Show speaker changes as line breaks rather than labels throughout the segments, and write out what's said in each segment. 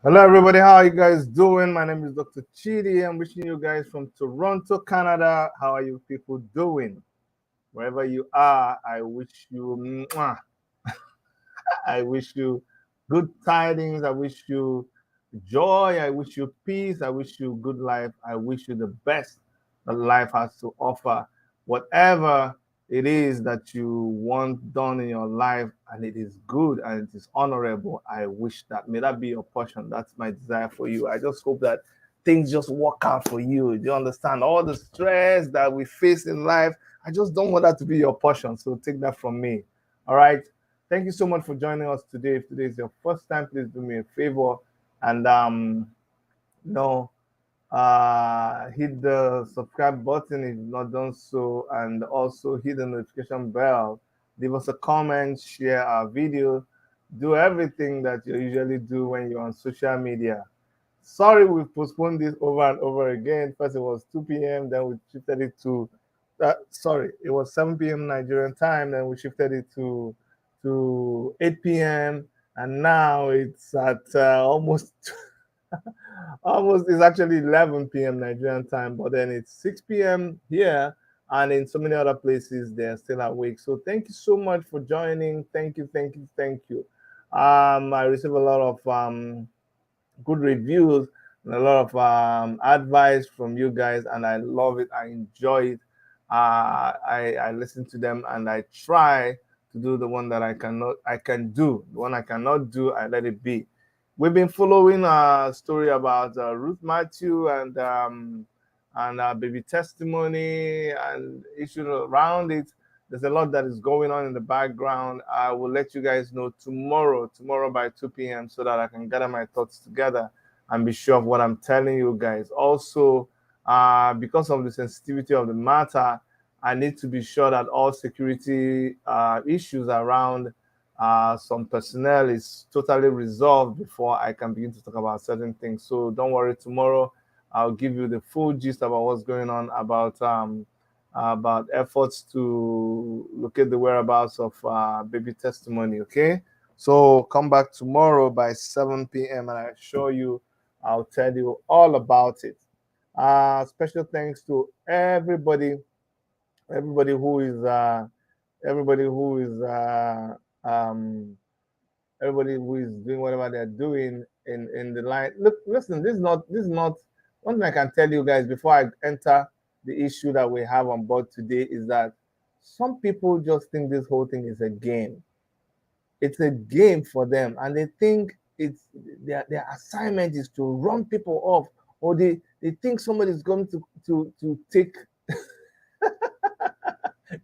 Hello, everybody. How are you guys doing? My name is Dr. Chidi. I'm wishing you guys from Toronto, Canada. How are you people doing? Wherever you are, I wish you, I wish you good tidings. I wish you joy. I wish you peace. I wish you good life. I wish you the best that life has to offer. Whatever it is that you want done in your life and it is good and it is honorable, I wish that may that be your portion. That's my desire for you. I just hope that things just work out for you. Do you understand? All the stress that we face in life, I just don't want that to be your portion. So take that from me. All right. Thank you so much for joining us today. If today is your first time, please do me a favor and you know hit the subscribe button if you've not done so, and also hit the notification bell. Leave us a comment, share our video, do everything that you usually do when you're on social media. Sorry, we've postponed this over and over again. First, it was 2 p.m., then we shifted it to, sorry, it was 7 p.m. Nigerian time, then we shifted it to 8 p.m., and now it's at almost almost it's actually 11 p.m. Nigerian time, but then it's 6 p.m. here, and in so many other places they're still awake. So thank you so much for joining. Thank you, thank you, thank you. I receive a lot of good reviews and a lot of advice from you guys, and I love it. I enjoy it. I listen to them and I try to do the one that I can do. The one I cannot do, I let it be. We've been following a story about Ruth Matthew and baby testimony and issues around it. There's a lot that is going on in the background. I will let you guys know tomorrow by 2 p.m., so that I can gather my thoughts together and be sure of what I'm telling you guys. Also, because of the sensitivity of the matter, I need to be sure that all security issues around some personnel is totally resolved before I can begin to talk about certain things. So don't worry, tomorrow I'll give you the full gist about what's going on about efforts to locate the whereabouts of baby testimony. Okay, so come back tomorrow by 7 p.m. and I assure you I'll tell you all about it. Special thanks to everybody who is everybody who is um, everybody who is doing whatever they're doing in the line. Look, listen, this is not one thing I can tell you guys before I enter the issue that we have on board today is that some people just think this whole thing is a game. It's a game for them, and they think it's their assignment is to run people off, or they think somebody is going to take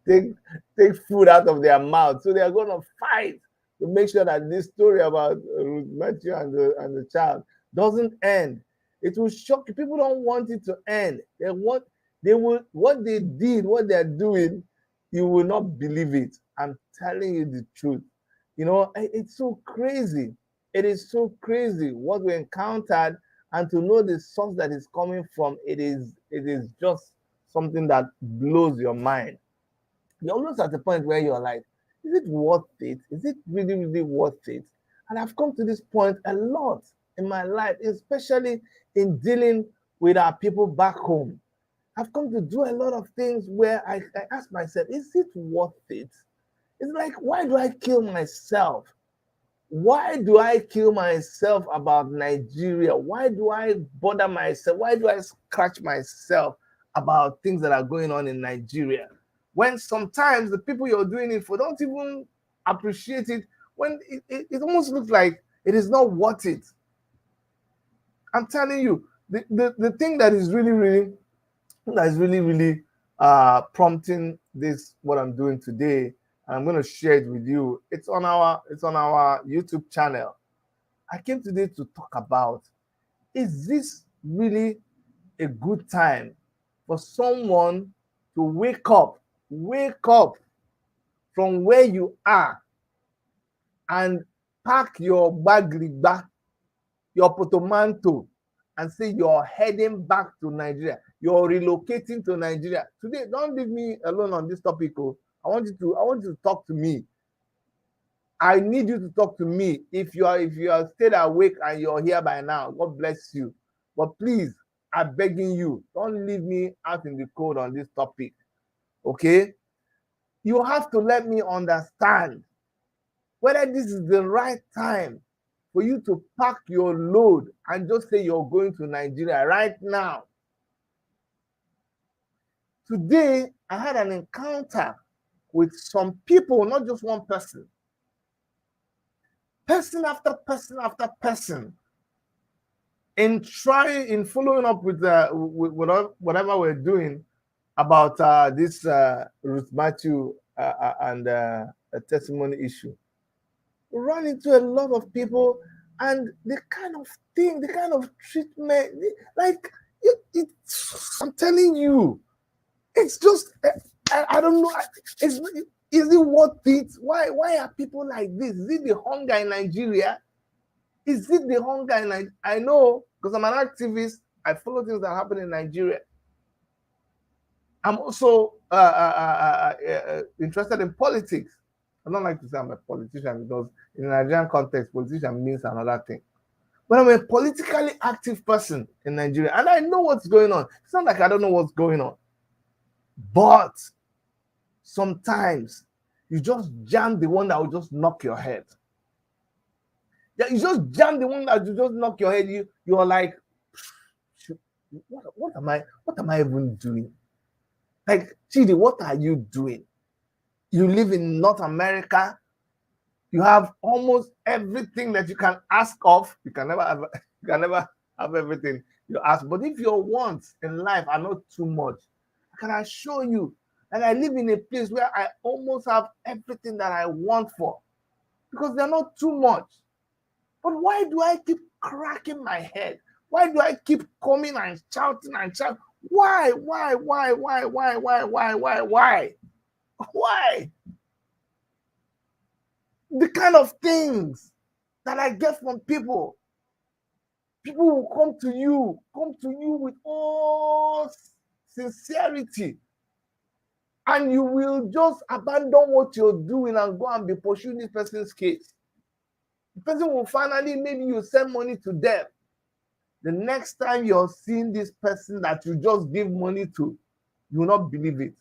take food out of their mouth. So they are going to fight to make sure that this story about Ruth Matthew and the child doesn't end. It will shock you. People don't want it to end. They will what they did, what they're doing, you will not believe it. I'm telling you the truth. It's so crazy. It is so crazy what we encountered, and to know the source that is coming from, it is just something that blows your mind. You're almost at the point where you're like, is it worth it? Is it really, really worth it? And I've come to this point a lot in my life, especially in dealing with our people back home. I've come to do a lot of things where I ask myself, is it worth it? It's like, why do I kill myself? Why do I kill myself about Nigeria? Why do I bother myself? Why do I scratch myself about things that are going on in Nigeria? When sometimes the people you're doing it for don't even appreciate it, when it almost looks like it is not worth it. I'm telling you, the thing that is really, really prompting this, what I'm doing today, and I'm going to share it with you. It's on our YouTube channel. I came today to talk about, is this really a good time for someone to wake up from where you are and pack your bag, your portmanteau, and say you're heading back to Nigeria. You're relocating to Nigeria. Today, don't leave me alone on this topic. I want you to talk to me. I need you to talk to me. If you are still awake and you're here by now, God bless you. But please, I'm begging you, don't leave me out in the cold on this topic. Okay? You have to let me understand whether this is the right time for you to pack your load and just say you're going to Nigeria right now. Today, I had an encounter with some people, not just one person. Person after person after person. In following up with whatever we're doing about this Ruth Matthew and a testimony issue. We run into a lot of people, and the kind of thing, the kind of treatment, like I'm telling you, it's just I don't know. Is it worth it? Why are people like this? Is it the hunger in Nigeria? Is it the hunger in Nigeria? I know, because I'm an activist. I follow things that happen in Nigeria. I'm also interested in politics. I don't like to say I'm a politician, because in the Nigerian context, politician means another thing. But I'm a politically active person in Nigeria, and I know what's going on. It's not like I don't know what's going on. But sometimes you just jam the one that will just knock your head. Yeah, you just jam the one that will just knock your head. You're like, what am I even doing? Like, Chidi, what are you doing? You live in North America. You have almost everything that you can ask of. You can never have everything you ask. But if your wants in life are not too much, I can assure you that I live in a place where I almost have everything that I want for, because they're not too much. But why do I keep cracking my head? Why do I keep coming and shouting and shouting? Why? Why? The kind of things that I get from people. People will come to you with all sincerity, and you will just abandon what you're doing and go and be pursuing this person's case. The person will finally, maybe you send money to them. The next time you're seeing this person that you just give money to, you will not believe it.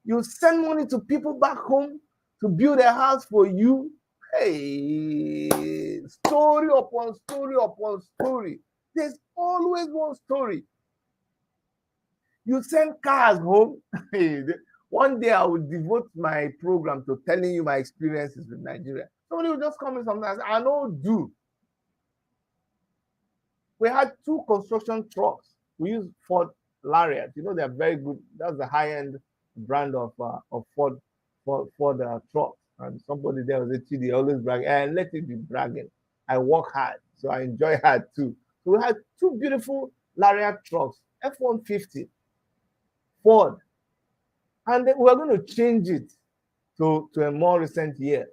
You send money to people back home to build a house for you. Hey, story upon story upon story. There's always one story. You send cars home. One day I will devote my program to telling you my experiences with Nigeria. Somebody will just come in sometimes. I know do. We had 2 construction trucks. We use Ford Lariat. You know, they're very good. That's the high-end brand of Ford trucks. And somebody there was a TD, always bragging. And let it be bragging. I work hard, so I enjoy hard too. So we had 2 beautiful Lariat trucks, F-150, Ford. And then we're going to change it to a more recent year.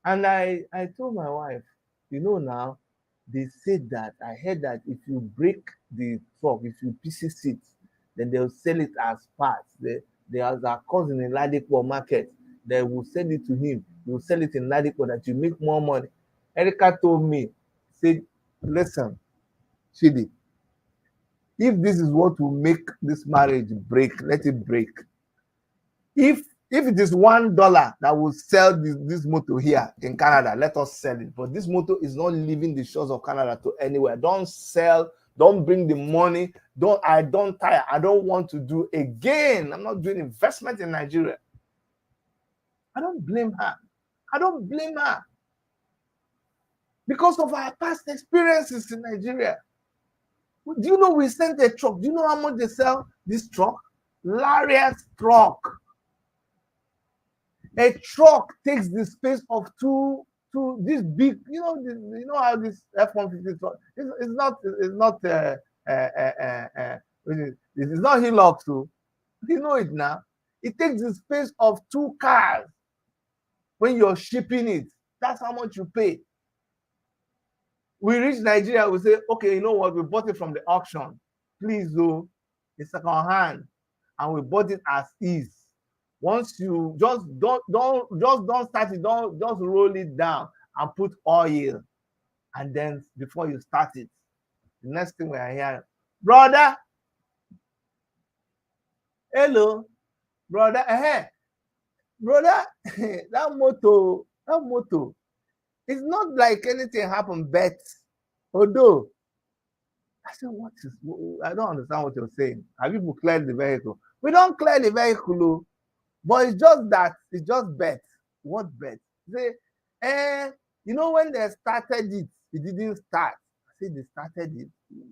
And I told my wife, you know, now, they said that, I heard that if you break the truck, if you pieces it, then they'll sell it as parts. There's a cousin in Ladipo market. They will sell it to him. He will sell it in Ladipo that you make more money. Erica told me, said, listen, Chidi, if this is what will make this marriage break, let it break. If it is $1 that will sell this motor here in Canada, let us sell it. But this motor is not leaving the shores of Canada to anywhere. Don't sell. Don't bring the money. I don't tire. I don't want to do again. I'm not doing investment in Nigeria. I don't blame her. Because of our past experiences in Nigeria. Do you know we sent a truck? Do you know how much they sell this truck? Lariat truck. A truck takes the space of two this big, you know how this F-150 truck, it's not Hilux, so you know it now. It takes the space of 2 cars when you're shipping it. That's how much you pay. We reach Nigeria, we say, okay, you know what, we bought it from the auction. Please, though, it's second hand, and we bought it as is. Once you just don't start it, don't just roll it down and put oil, and then before you start it, the next thing we are hearing, brother, hello, brother, brother, that motor, it's not like anything happened, but although I said, what is, I don't understand what you're saying. Have you cleared the vehicle? We don't clear the vehicle, but it's just that, it's just bet. What bet? Say, you know, when they started it, it didn't start. I said, they started it.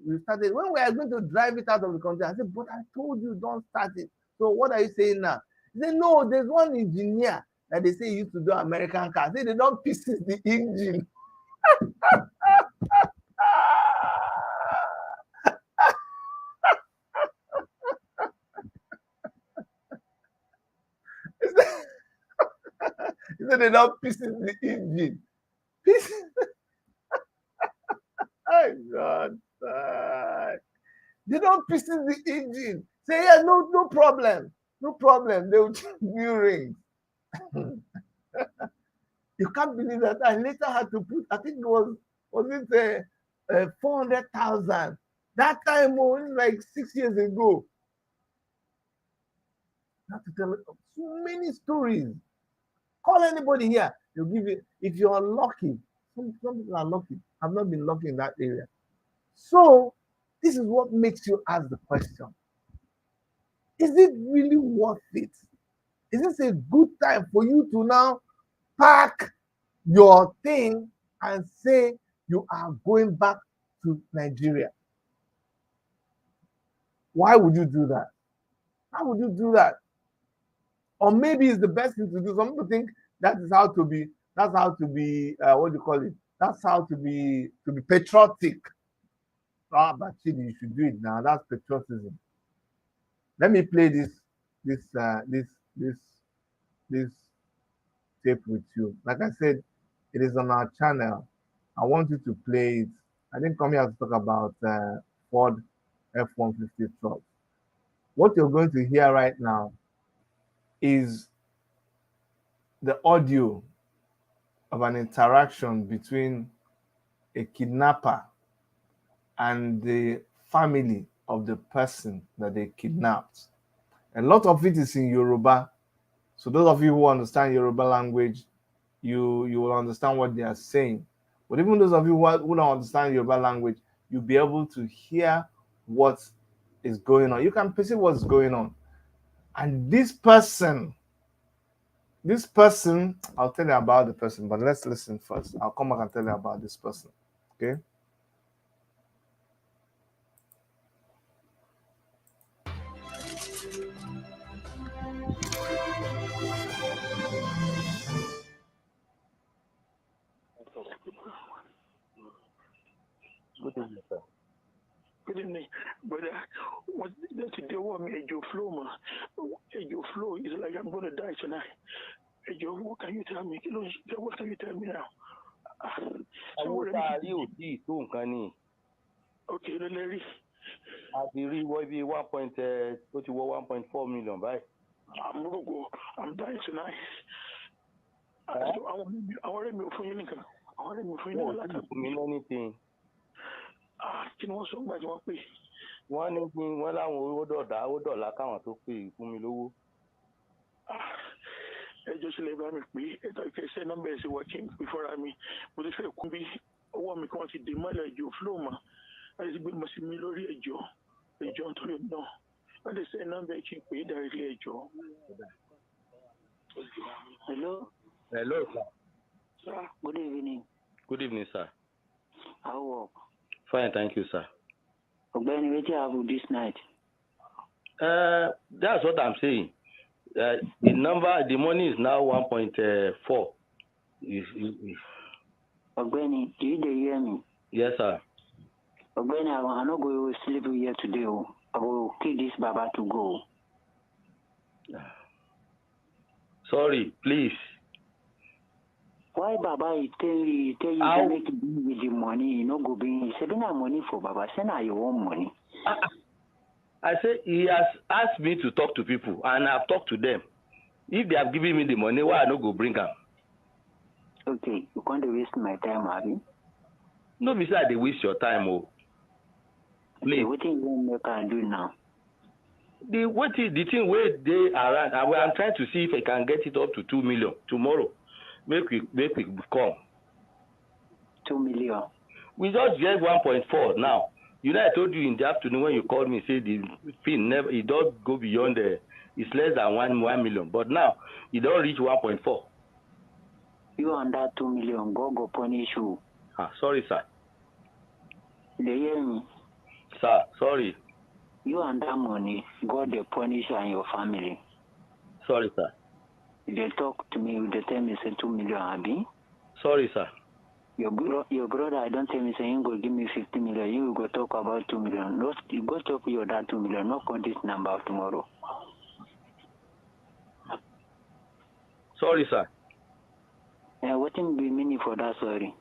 We started, when we are going to drive it out of the country, I said, but I told you, don't start it. So what are you saying now? He said, no, there's one engineer that they say used to do American cars. Say they don't pieces the engine. He said they don't pieces the engine. Pieces. Oh God. They don't pieces the engine. Say, yeah, no problem. No problem. They will change new rings. You can't believe that. I later had to put, I think it was it 400,000. That time was like 6 years ago. I have to tell so many stories. Call anybody here. They'll give you, if you're unlucky, some people are lucky. I've not been lucky in that area. So this is what makes you ask the question. Is it really worth it? Is this a good time for you to now pack your thing and say you are going back to Nigeria? Why would you do that? Why would you do that? Or maybe it's the best thing to do. Some people think that is how to be, that's how to be, what do you call it? That's how to be patriotic. Ah, but Chidi, you should do it now. That's patriotism. Let me play this this tape with you. Like I said, it is on our channel. I want you to play it. I didn't come here to talk about Ford F-150 truck. What you're going to hear right now is the audio of an interaction between a kidnapper and the family of the person that they kidnapped. A lot of it is in Yoruba. So those of you who understand Yoruba language, you will understand what they are saying. But even those of you who don't understand Yoruba language, you'll be able to hear what is going on. You can perceive what's going on. And this person, I'll tell you about the person, but let's listen first. I'll come back and tell you about this person. Okay?
Good evening, sir.
Good evening, brother. What they want me Ejo flow, man. Ejo flow is like I'm gonna die tonight. Ejo, what can you tell me? What can you tell me now?
Àwọn tá a rí ò tí ì tó nǹkan ni.
Okay, Larry.
A ti rí wọ́ bí 1.4 million báyìí.
I'm dying tonight. I want me for you. I want me for you.
Wọ́n mi anything.
Kí ni wọ́n sọ nígbà tí wọ́n pè?
Wọ́n ní kí wọ́n láwọn owó dọ̀là káwọn tó pè fún mi lówó.
Ẹjọ́ sílẹ̀ bá mi pé ẹ̀tọ́ ìkẹsẹ̀ nọ́mbà ẹ̀sìn wọ́n kí n pè fọ́ra mi. Mo ti fẹ́ kún bí ọwọ́ mi kan ti dè mọ́lẹ̀ ẹjọ́ flow mà. Láti ti gbé mọ̀ sí mi lórí ẹjọ́ nítorí náà. Wọ́n lè sẹ́ nọ́mbà ẹ̀ kí n pè é darí ilé ẹjọ́. Hello.
Hello, sir.
Sir, good evening.
Good evening, sir.
How work?
Fine, thank you, sir.
Ogbeni, what do you have this night?
That's what I'm saying. The money is now 1.4.
Ogbeni, do you hear me?
Yes, sir.
Ogbeni, I'm not going to sleep here today. I will kill this Baba to go.
Sorry, please.
Why Baba tell you to make it with the money, you know, go be saving our money for Baba, send out your own money.
I say he has asked me to talk to people and I've talked to them. If they have given me the money, why I no go bring am?
Okay, you can't waste my time, abi?
No be say they waste your time, oh.
Okay, what thing you make I do now?
What is the thing where they around? I'm trying to see if I can get it up to 2 million tomorrow. Make we come.
2 million.
We just get 1.4 now. You know, I told you in the afternoon when you called me, say the fee never, it don't go beyond it's less than 1 million. But now it don't reach 1.4.
You on that 2 million, God go punish you.
Sorry, sir.
They hear me?
Sir, sorry.
You on that money, God they punish you and your family.
Sorry, sir.
They talk to me, they tell me say 2 million, abi?
Sorry, sir.
Your brother, I don't tell me say you go give me 50 million. You go talk about 2 million. No, you go talk your that 2 million. Not call this number tomorrow.
Sorry, sir.
What will be meaning for that? Sorry.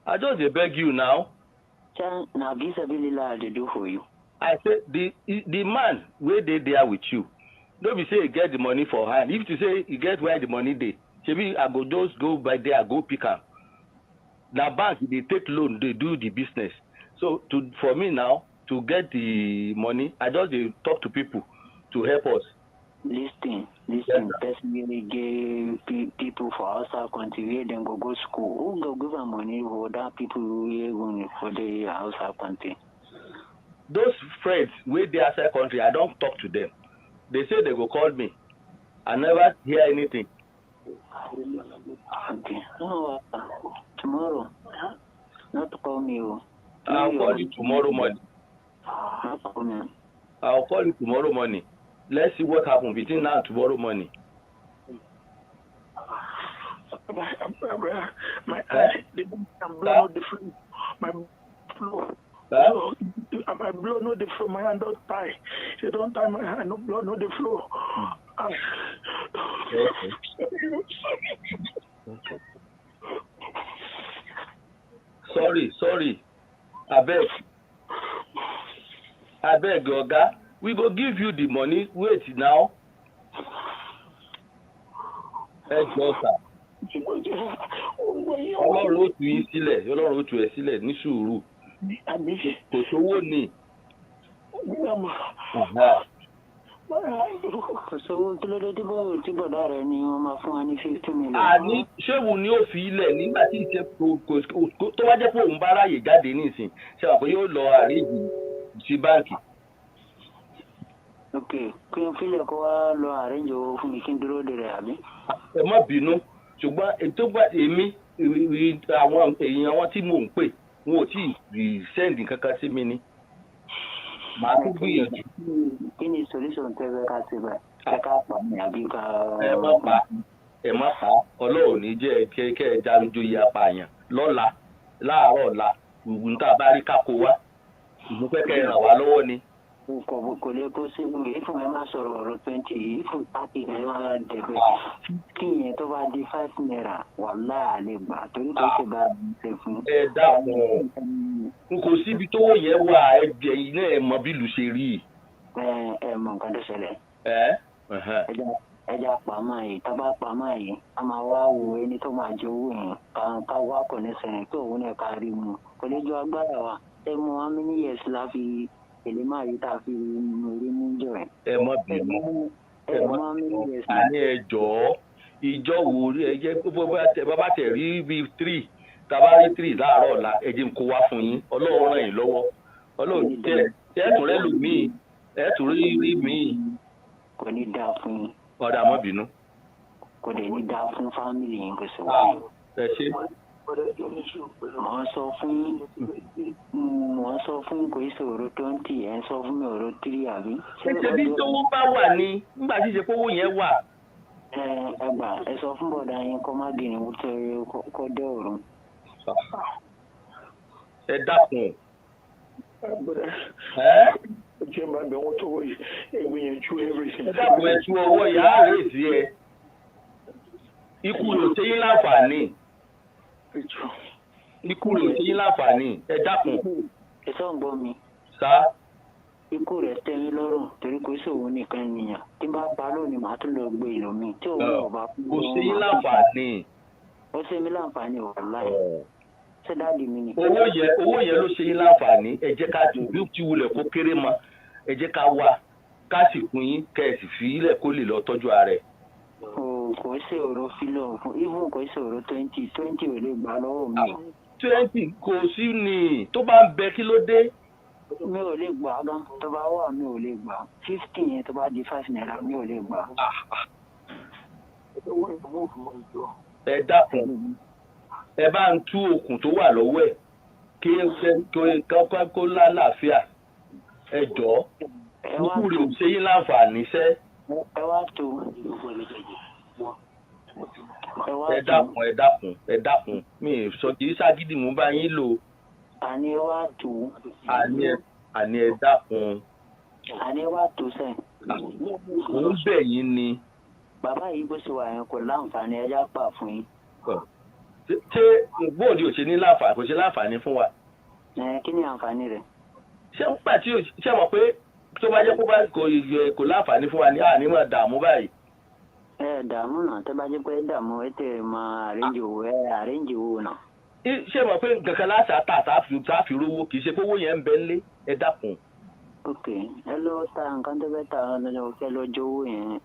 I just beg you now.
Now this ability they do for you.
I said the man where they there with you. Don't be say you get the money for hand. If you say you get where the money they, maybe I go just go by there, go pick up. Now bank they take loan, they do the business. So for me now to get the money, I just talk to people to help us.
Listen. Personally, give people for outside country where them go school. Who go give them money for that people who going for the outside country?
Those friends where they outside country, I don't talk to them. They say they go call me. I never hear anything.
Okay. No, tomorrow. Not to call me.
I'll call you tomorrow morning. I'll call you tomorrow morning. Let's see what happens between now and tomorrow morning.
My eye, I'm blown out the floor. My floor. My blow no the floor. My hand don't tie. They don't tie my hand. No blow no the floor.
Okay. Sorry. I beg, Oga. We go give you the money. Wait now. Ọlọ́run ó tú yín sílẹ̀, Ọlọ́run ó tú ẹ sílẹ̀ ní sùúrù. Kò sówó ni.
Kò sówó kí ló dé tí bọ̀dá rẹ̀ ni wọ́n máa fún wa ní 50 million.
Àní ṣéwù ni ó fi ilẹ̀ nígbà tí ìṣe tó wá jẹ́ pé òun bá ráyè jáde nísìn ṣe wà pé yóò lọ àríjì sí báǹkì.
Ok, kí n fílẹ̀ kó wá lọ àríjì owó fún mi kí n dúró de rẹ̀ àbí?
Ẹ má bínú ṣùgbọ́n ètò gbà èmi àwọn èèyàn wọn tí mò ń pè wọn ò tí ì sẹ́ǹdì kankan sí mi ni. Màá tún gbìyànjú.
Kí ni solution tẹ́lẹ̀ ká ṣe báyìí? Ẹ ká pa mi àbí ká.
Ẹ má pa Ọlọ́run ní jẹ́ kẹ́ ẹ jáwéjó yẹ apààyàn lọ́la láàárọ̀ ọ̀la ìwùn tá a bá rí kákó wá ìwùn pẹ́ kẹ́ ẹ ràn wá lọ́wọ́ ni.
Kò lè kó sí mi ìfún ẹ má sọ̀rọ̀ ọ̀rọ̀ 20 ìfún 30 ẹ máa dẹ̀bẹ̀ kí yẹn tó bá di 5 naira wà láàlẹ́ gbà torí tó ṣe bá mi ṣe fún.
Ẹ dákun n kò síbi tó yẹ wà ẹgbẹ́ yìí náà ẹ mọ bí ìlú ṣe rí.
Ẹ mọ nǹkan tó ṣẹlẹ̀. Ẹja pàmò yìí tá bá pàmò yìí a máa wá wo ẹni tó máa jẹ owó yẹn ká wá kò ní sẹ́yìn tó òun náà ká rí mu kò lè jọ agbára wa ẹ mọ how many years la fi èlé máa yí tá a fi rí mú jọ ẹ.
Ẹ má bínú àní ẹ jọ̀ọ́ ìjọ wo rí ẹ jẹ́ pé bàbá tẹ̀ rí bíi 3 tàbá rí 3 láàárọ̀ ọ̀la ẹ jẹ́ n kó wá fún yín Ọlọ́run ràn yín lọ́wọ́ Ọlọ́run tẹ́ tún rẹ́ lò míì ẹ tún rí míì.
Kò ní dáa fún yín.
Ọ̀dà má bínú.
Kò dẹ̀ ní dáa fún fámìlì yín kò sí wáyé.
Ẹ ṣe.
Wọ́n sọ fún kò í sọ̀rọ̀ 20 ẹ̀ ń sọ fún mi ọ̀rọ̀ 3 àbí.
Ṣé bí tówó bá wà ní nígbà tí ìṣe kówó yẹn wà.
Ẹ gbà ẹ sọ fún bọ̀dá yín kó má bínú kó dé òru.
Ẹ dákun.
Jẹ́ máa bẹ̀ wọ́n tó wọ̀nyí ẹgbìyànjú everything.
Ẹ dákun ẹ tú ọwọ́ ìyá rẹ̀ sí ẹ. Ikú ló ṣe yín láǹfààní. Ikú ló ṣe yín láǹfààní. Ẹ dákun.
Ẹ sọ ń gbọ́ mi.
Sá.
ikú rẹ̀ tẹ́ mi lọ́rùn torí kò sí òun nìkan nìyàn tí bá pa lónìí màá tún lọ gbé ìlòmíì tí òun náà bá kú
kò sí
lọ́rùn
yín
màá tún pa.
láǹfààní.
Ó ṣe mí láǹfààní wàláì. Ṣé dáàdi mi ni?
owó yẹn ló ṣe yín láǹfààní. Ẹ jẹ́ ká bí ti wulẹ̀ kó kéré mọ́, ẹ jẹ́ ká wá ká sì fún yín kẹ́ ẹ sì fi ilẹ̀ kó lè lọ tọ́jú ara ẹ̀.
Kò ṣòro fílọ̀ fún even kò ṣòro 20 ò lè gbà lọ́wọ́ mi.
20 kò sí ni tó bá ń bẹ kí ló dé.
Mi ò lè gbà gan tó bá wà mi ò lè gbà 50 yẹn tó bá di 5 naira mi ò lè gbà.
Ẹ dákun ẹ bá ń tú okùn tó wà lọ́wọ́ ẹ̀ kó lálàáfíà. Ẹ jọ̀ọ́ ikú rẹ̀ ò ṣe yín láǹfààní sẹ́.
Ẹ wá tó.
Ẹ dákun mi sọ kì í ságídí mú bá yín lò.
Àní ẹ wá tó.
Àní ẹ dákun.
Àní ẹ wá tó sẹ́.
Mo ń bẹ̀ yín ni.
Bàbá yìí bó ṣe wà yẹn kò láǹfààní ẹja pà fún yín.
Ṣé bóòdì ò ṣe ní láǹfààní kò ṣe láǹfààní fún wa?
Kí ni àǹfààní rẹ̀?
Ṣé ń gbà tí ṣé mọ̀ pé tó bá jẹ́ kó láǹfààní fún wa ní ànímọ̀ dààmú báyìí?
Dààmú náà tó bá jẹ́ pé dààmú ẹ tẹ̀ mọ àrẹ́njì owó náà.
Ṣé mọ̀ pé kankan láti àtàfi rówó kì í ṣe pé owó yẹn ń bẹ ńlé? Ẹ dákun.
Ok, ẹ lọ ta nǹkan tó fẹ́ ta lọ́jọ́ kẹ́ lọ́jọ́ owó yẹn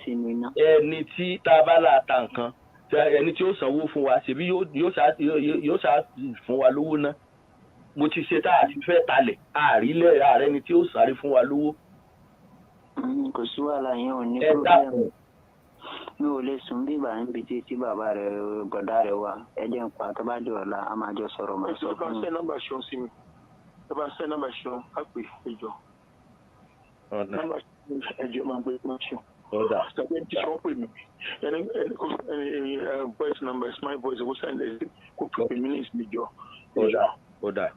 sínú iná.
Ẹni tí tá a bá là ta nǹkan ẹni tí ó sanwó fún wa ṣèbí yóò ṣá fún wa lówó ná. Mo ti ṣe tá a ti fẹ́ talẹ̀ àrílẹ̀ ààrẹ ni tí ó sáré fún wa lówó.
Kò sí wàhálà yẹn ò ní
ẹ dákun.
Mi ò lè sùn bí ìgbà níbi tí bàbá rẹ̀ gọ̀dá rẹ̀ wà ẹ jẹ́ ń pa tó bá di ọ̀la a máa jọ sọ̀rọ̀ máa sọ fún mi.
ẹ bá ṣe nọ́mbà ṣan sí mi ẹ bá ṣe nọ́mbà ṣan á pè ẹjọ́ nọ́mbà ẹjọ́ máa gbé máa ṣan. Tàbí ẹni tí wọ́n pè mí ẹni voice number is my voice owó sẹ́yìn lẹ́sìn kó pè mí ní ìsìnjọ́.
Ó dà.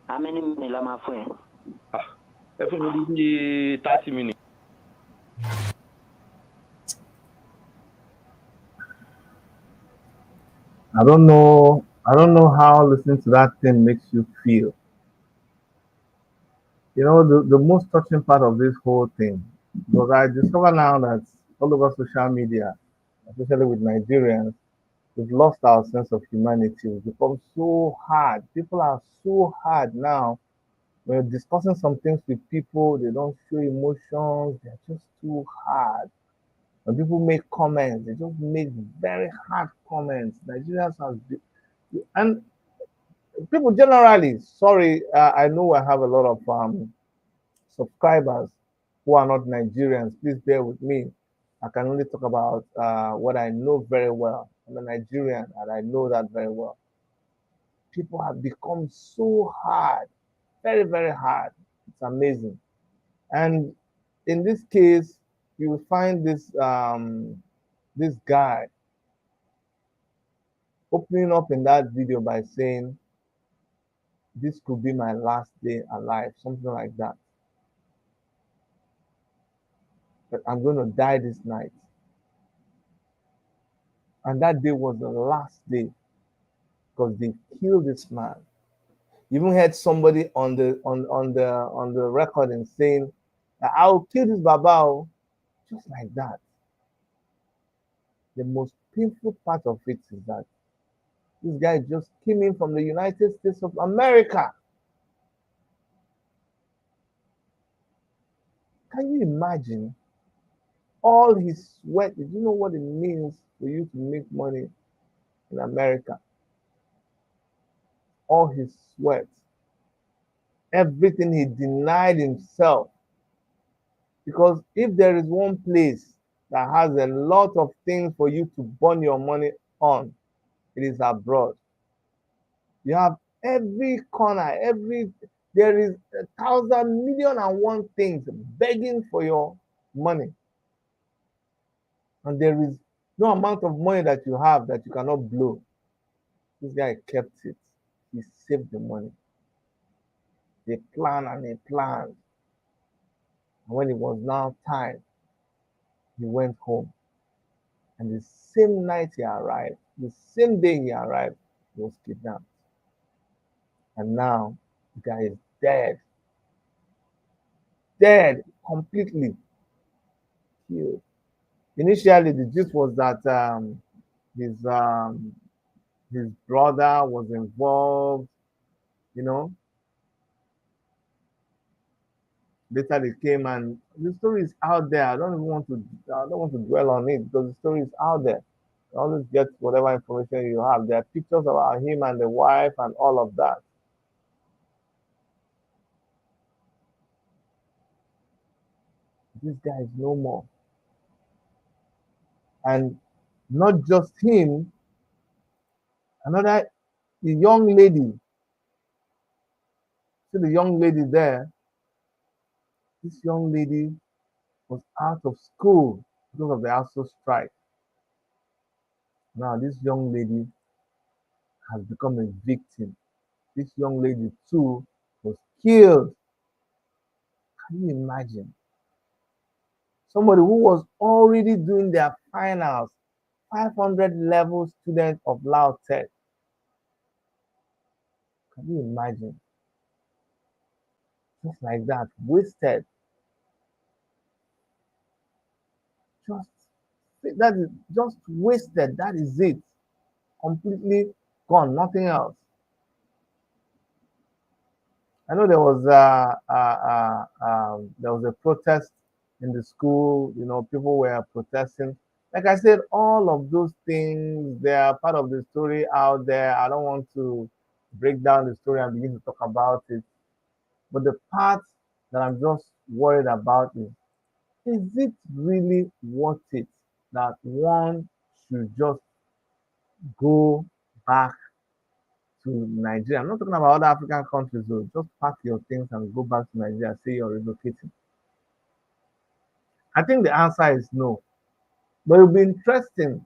How many minutes la máa fún ẹ?
Ẹ fún mi bí 30 minutes.
I don't know how listening to that thing makes you feel. You know, the most touching part of this whole thing, because I discover now that all over social media, especially with Nigerians, we've lost our sense of humanity. We've become so hard. People are so hard now. When you're discussing some things with people, they don't show emotions. They're just too hard. When people make comments, they just make very hard comments. Nigerians have, and people generally, sorry, I know I have a lot of subscribers who are not Nigerians. Please bear with me. I can only talk about what I know very well. I'm a Nigerian and I know that very well. People have become so hard, very, very hard. It's amazing. And in this case, you will find this guy opening up in that video by saying, "This could be my last day alive," something like that. But I'm going to die this night. And that day was the last day because they killed this man. You even heard somebody on the recording saying, "I'll kill this Babao," just like that. The most painful part of it is that this guy just came in from the United States of America. Can you imagine all his sweat? Did you know what it means for you to make money in America? All his sweat, everything he denied himself. Because if there is one place that has a lot of things for you to burn your money on, it is abroad. You have every corner, there is 1,000,000,001 things begging for your money. And there is no amount of money that you have that you cannot blow. This guy kept it. He saved the money. They planned and they planned. And when it was now time, he went home. And the same night he arrived, the same day he arrived, he was kidnapped. And now The guy is dead. Dead completely killed. Initially, the gist was that his um, his brother was involved. You know, later they came and the story is out there. I don't want to dwell on it because the story is out there. You always get whatever information you have. There are pictures about him and the wife and all of that. This guy is no more. And not just him, another the young lady, see the young lady there, this young lady was out of school because of the ASO strike. Now this young lady has become a victim. This young lady too was killed. Can you imagine? Somebody who was already doing their finals, 500 level student of Lautech. Can you imagine? Just like that, wasted. Just that is just wasted. That is it. Completely gone. Nothing else. I know there was a protest in the school. You know, people were protesting. Like I said, all of those things they are part of the story out there. I don't want to break down the story and begin to talk about it. But the part that I'm just worried about is it really worth it that one should just go back to Nigeria? I'm not talking about other African countries, though. Just pack your things and go back to Nigeria, say you're relocating. I think the answer is no. But it'll be interesting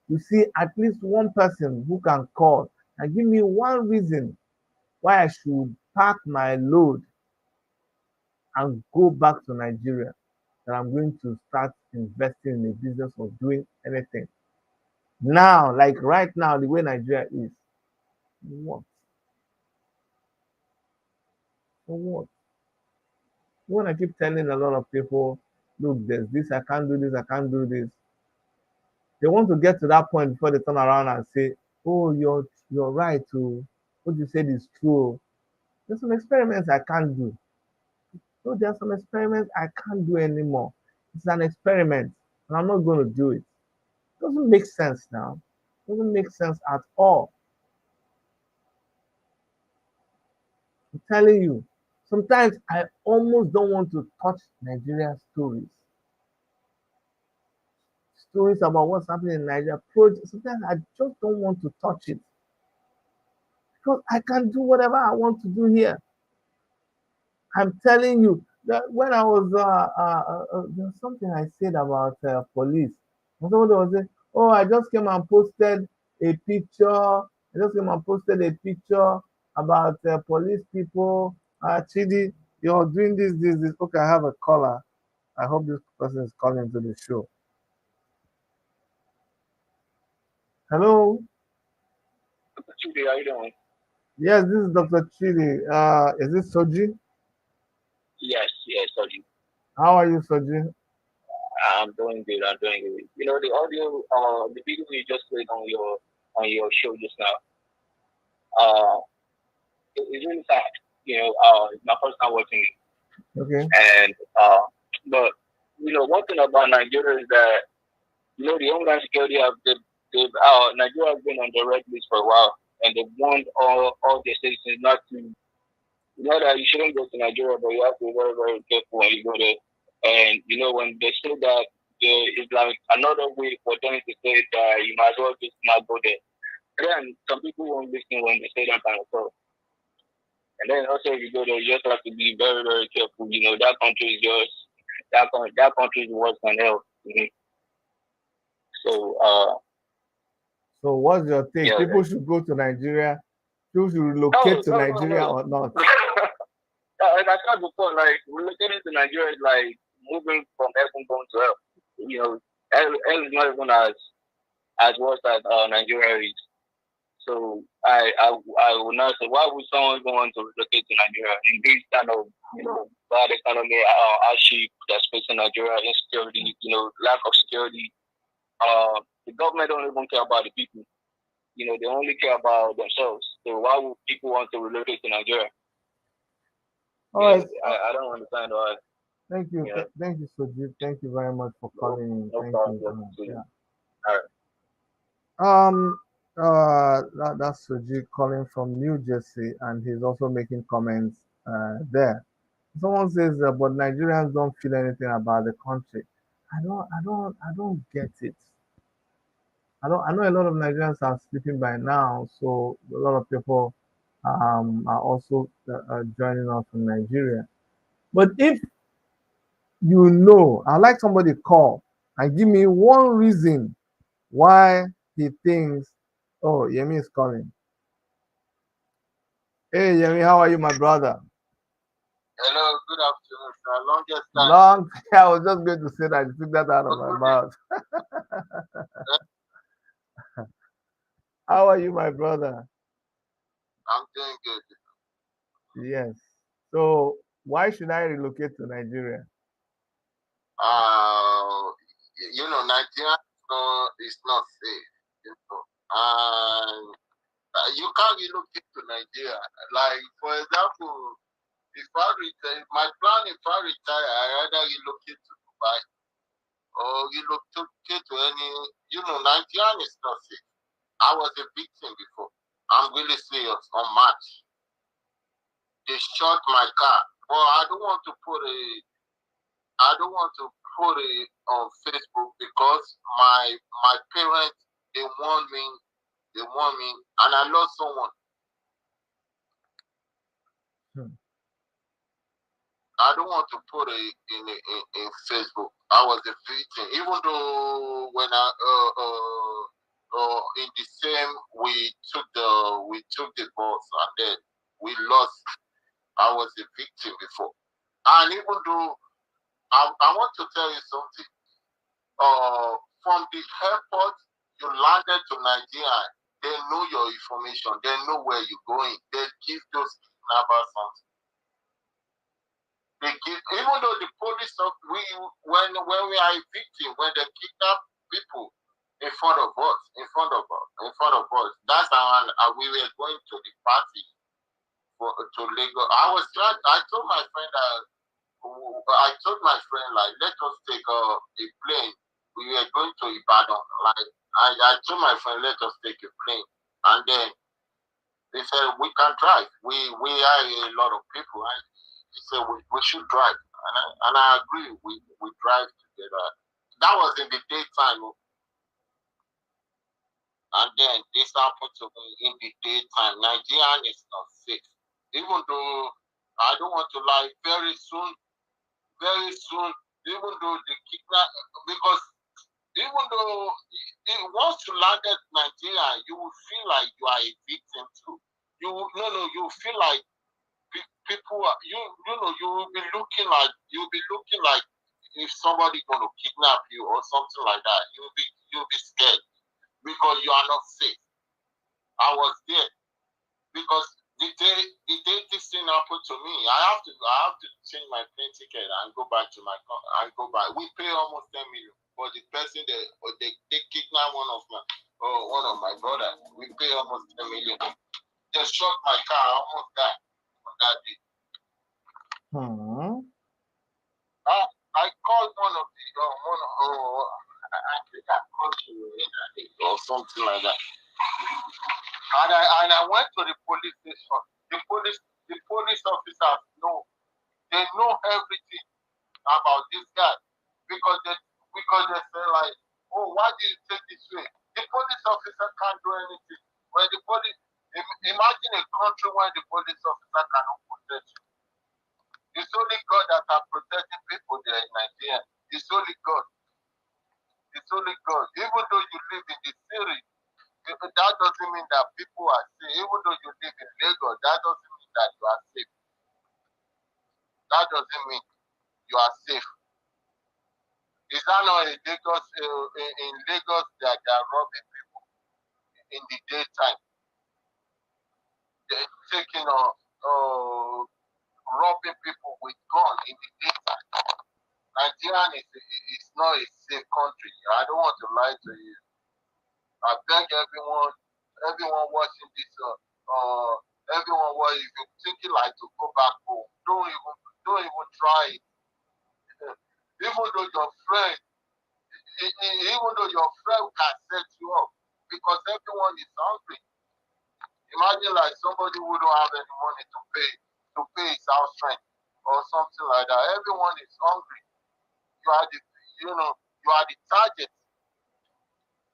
to see at least one person who can call and give me one reason why I should pack my load and go back to Nigeria. That I'm going to start investing in a business or doing anything. Now, like right now, the way Nigeria is, what? For what? When I keep telling a lot of people, look, there's this, I can't do this, I can't do this. They want to get to that point before they turn around and say, oh, you're right to what you said is true. There's some experiments I can't do. No, there are some experiments I can't do anymore. It's an experiment, and I'm not going to do it. Doesn't make sense now. Doesn't make sense at all. I'm telling you, sometimes I almost don't want to touch Nigerian stories. Stories about what's happening in Nigeria. Projects. Sometimes I just don't want to touch it because I can do whatever I want to do here. I'm telling you that when I was there's something I said about police. And somebody was saying, "Oh, I just came and posted a picture. I just came and posted a picture about police people. Chidi, you're doing this. Okay, I have a caller. I hope this person is calling to the show. Hello.
Chidi, how you doing?
Yes, this is Dr. Chidi. Is this Soji?
Yes, sorry.
How are you, Soji?
I'm doing good. I'm doing good. You know the audio, the video you just played on your show just now. It's really sad. You know, it's my first time watching it,
Okay.
and but you know one thing about Nigeria is that you know the Homeland Security have Nigeria has been on the red list for a while, and they warned all their citizens not to. You know that you shouldn't go to Nigeria, but you have to be very, very careful when you go there. And you know when they say that it's like another way for them to say that you might as well just not go there. Then some people won't listen when they say that kind of stuff. And then also if you go there, you just have to be very, very careful. You know that country is just that country is worse than hell. So
So, what's your take?
yeah.
People should go to Nigeria. People should
No,
relocate to
no, no,
Nigeria
no.
or not?
Like I said before, like relocating to Nigeria is like moving from heaven going to hell. You know, hell is not even as worse as Nigeria is. So I will not say why would someone want to relocate to Nigeria in this kind of bad economy hardship that's facing Nigeria, insecurity, lack of security. The government don't even care about the people. They only care about themselves. So why would people want to relocate to Nigeria?
All right.
I don't understand why.
Thank you.
Yeah.
Thank you, Sojit. Thank you very much for calling in.
No
Thank
problem.
you. Yeah.
All right.
That's Sojit calling from New Jersey, and he's also making comments there. Someone says, but Nigerians don't feel anything about the country. I don't get it. I know a lot of Nigerians are sleeping by now, so a lot of people are also joining us from Nigeria. But if I'd like somebody call and give me one reason why he thinks, oh, Yemi is calling. Hey, Yemi, how are you, my brother?
Hello, good afternoon, sir. Longest time.
Long, I was just going to say that. You took that out of my mouth. How are you, my brother?
I'm doing good.
Yes. So, why should I relocate to Nigeria?
Nigeria is not safe. And you can't relocate to Nigeria. Like, for example, if I retire, my plan if I retire, I either relocate to Dubai or relocate to any. Nigeria is not safe. I was a victim before. I'm really serious. On March, they shot my car. But I don't want to put it on Facebook because my parents they warned me, and I lost someone. I don't want to put it in Facebook. I was a victim, even though when in the same we took the bus and then we lost. I was a victim before, and even though I want to tell you something. From the airport you landed to Nigeria, they know your information. They know where you're going. They give those kidnappers something. They give, even though the police when we are a victim, when they kidnap people in front of us. That's how we were going to the party to Lagos. I told my friend like let us take a plane. We were going to Ibadan. Like I told my friend let us take a plane, and then they said we can drive. We are a lot of people. And he said we should drive, and I agree. We drive together. That was in the daytime, and then this happened to me in the daytime. Nigeria is not safe, even though I don't want to lie. Very soon, even though the kidnap, because even though once you landed Nigeria, you will feel like you are a victim too. You feel like people are, you will be looking like if somebody gonna kidnap you or something like that. You'll be scared because you are not safe. I was there because the day this thing happened to me, I have to change my plane ticket and go back to my and go back. We pay almost 10 million for the person they kidnapped one of my brothers. We pay almost 10 million. They shot my car, I almost died on that day. I called one of the I think I called you or something like that. And I went to the police station. The police officers they know everything about this guy because they say like, oh, why do you take this way? The police officer can't do anything. When the police imagine a country where the police officer cannot protect you. It's only God that are protecting people there in Nigeria. It's only God. Even though you live in the city, that doesn't mean that people are safe. Even though you live in Lagos, that doesn't mean that you are safe. That doesn't mean you are safe. Is that not in Lagos? In Lagos, they are robbing people in the daytime.
They're taking robbing people with guns in the daytime. Nigeria is not a safe country. I don't want to lie to you. I beg everyone watching this, everyone if you thinking like to go back home, don't even try it. Even though your friend, even though your friend can set you up, because everyone is hungry. Imagine like somebody who don't have any money to pay his house rent or something like that. Everyone is hungry. You are you are the target.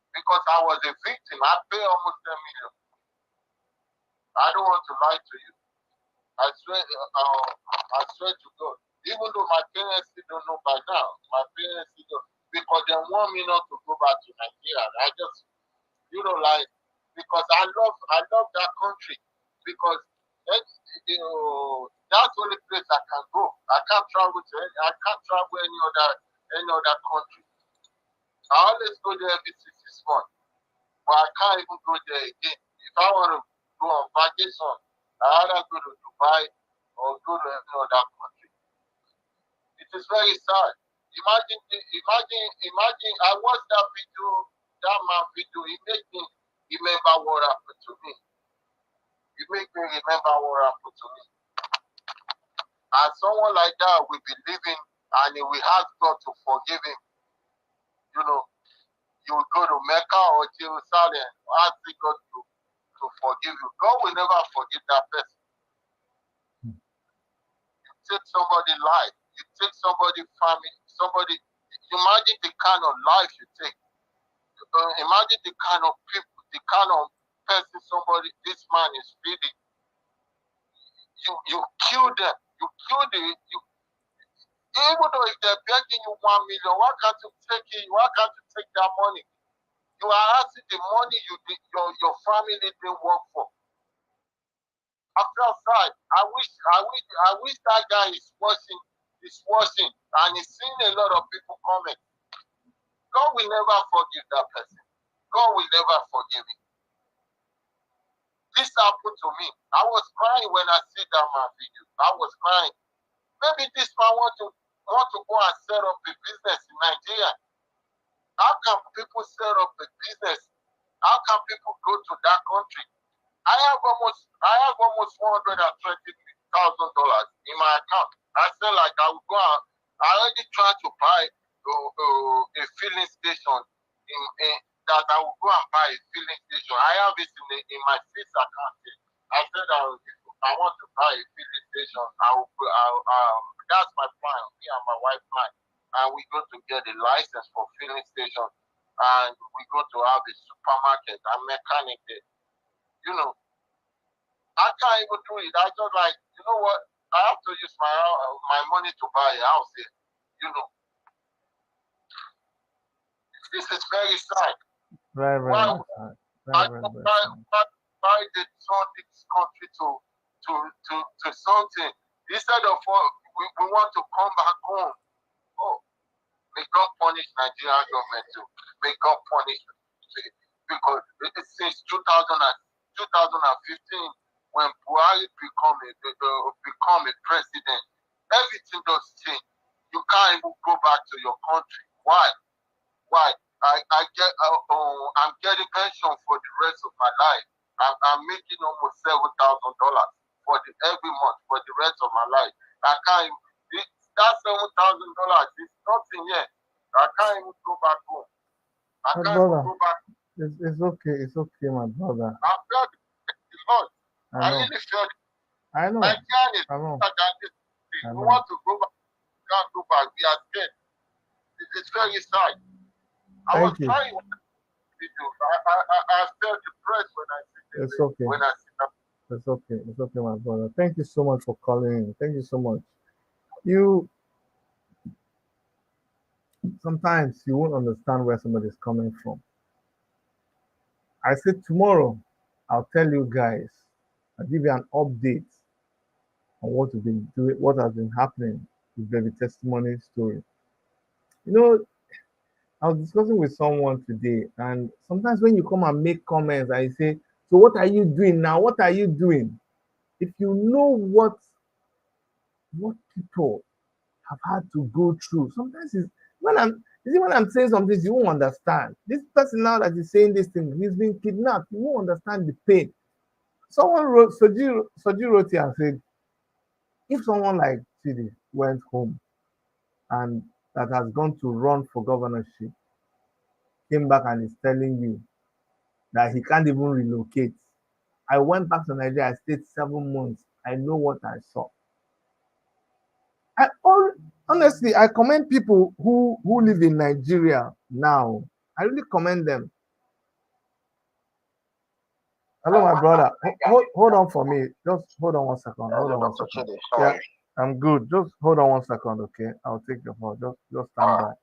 Because I was a victim, I pay almost 10 million. I don't want to lie to you. I swear to God. Even though my parents still don't know by now, my parents still don't, because they want me not to go back to Nigeria. I just, like, because I love that country, because that's the only place I can go. I can't travel any other country. I always go there every 6 months, but I can't even go there again. If I want to go on vacation, I either go to Dubai or go to any other country. It is very sad. Imagine. I watched that man video. It made me remember what happened to me. It made me remember what happened to me. And someone like that will be living, and he will ask God to forgive him. You will go to Mecca or Jerusalem, ask God to forgive you. God will never forgive that person. You take somebody's life, you take somebody's family, imagine the kind of life you take. Imagine the kind of people, the kind of person this man is feeding. You kill them. Even though if they're begging you 1 million, why can't you take it? Why can't you take that money? You are asking the money your family didn't work for. I felt sad. I wish that guy is watching, and he's seeing a lot of people coming. God will never forgive that person. God will never forgive him. This happened to me. I was crying when I see that man video. I was crying. Maybe this man want to go and set up a business in Nigeria. How can people set up a business? How can people go to that country? I have almost $420,000 in my account. I said like I would go out. I already tried to buy a filling station that I would go and buy a filling station. I have it in my sis account. I said I want to buy a filling station. That's my plan. Me and my wife plan, and we go to get a license for filling station, and we go to have a supermarket and mechanic there. I can't even do it. I just like, you know what? I have to use my money to buy a house here. This is very sad.
Very
Why they turn this country to something instead of we want to come back home? Oh, may God punish Nigerian government too. May God punish because since 2015, when Buhari become a president, everything does change. You can't even go back to your country. Why? I'm getting pension for the rest of my life. I'm making almost $7,000 every month for the rest of my life. I can't. That $7,000 is nothing yet. I can't even go back home. I can't even go back.
It's okay, my brother.
I felt the Lord. I really felt it.
I know.
We want to go back. We can't go back. We are scared. It's very sad. I was crying when I see video. I felt depressed when I see this.
It's okay.
When I see that.
It's okay, my brother. Thank you so much for calling in. Thank you so much. Sometimes you won't understand where somebody is coming from. I said tomorrow, I'll tell you guys, I'll give you an update on what we've been doing, what has been happening with Baby Testimony story. I was discussing with someone today, and sometimes when you come and make comments, I say So what are you doing now? What are you doing? If you know what people have had to go through, sometimes it's when I'm you see when I'm saying some things, you won't understand. This person now that is saying this thing, he's been kidnapped. You won't understand the pain. Someone wrote Soji wrote here and said, if someone like Chidi went home and that has gone to run for governorship came back and is telling you that he can't even relocate. I went back to Nigeria, I stayed 7 months. I know what I saw. I honestly I commend people who live in Nigeria now. I really commend them. Hello, my brother. Hold on for me. Just hold on 1 second. Hold on 1 second. Yeah, I'm good. Just hold on 1 second, okay? I'll take your call. Just stand by.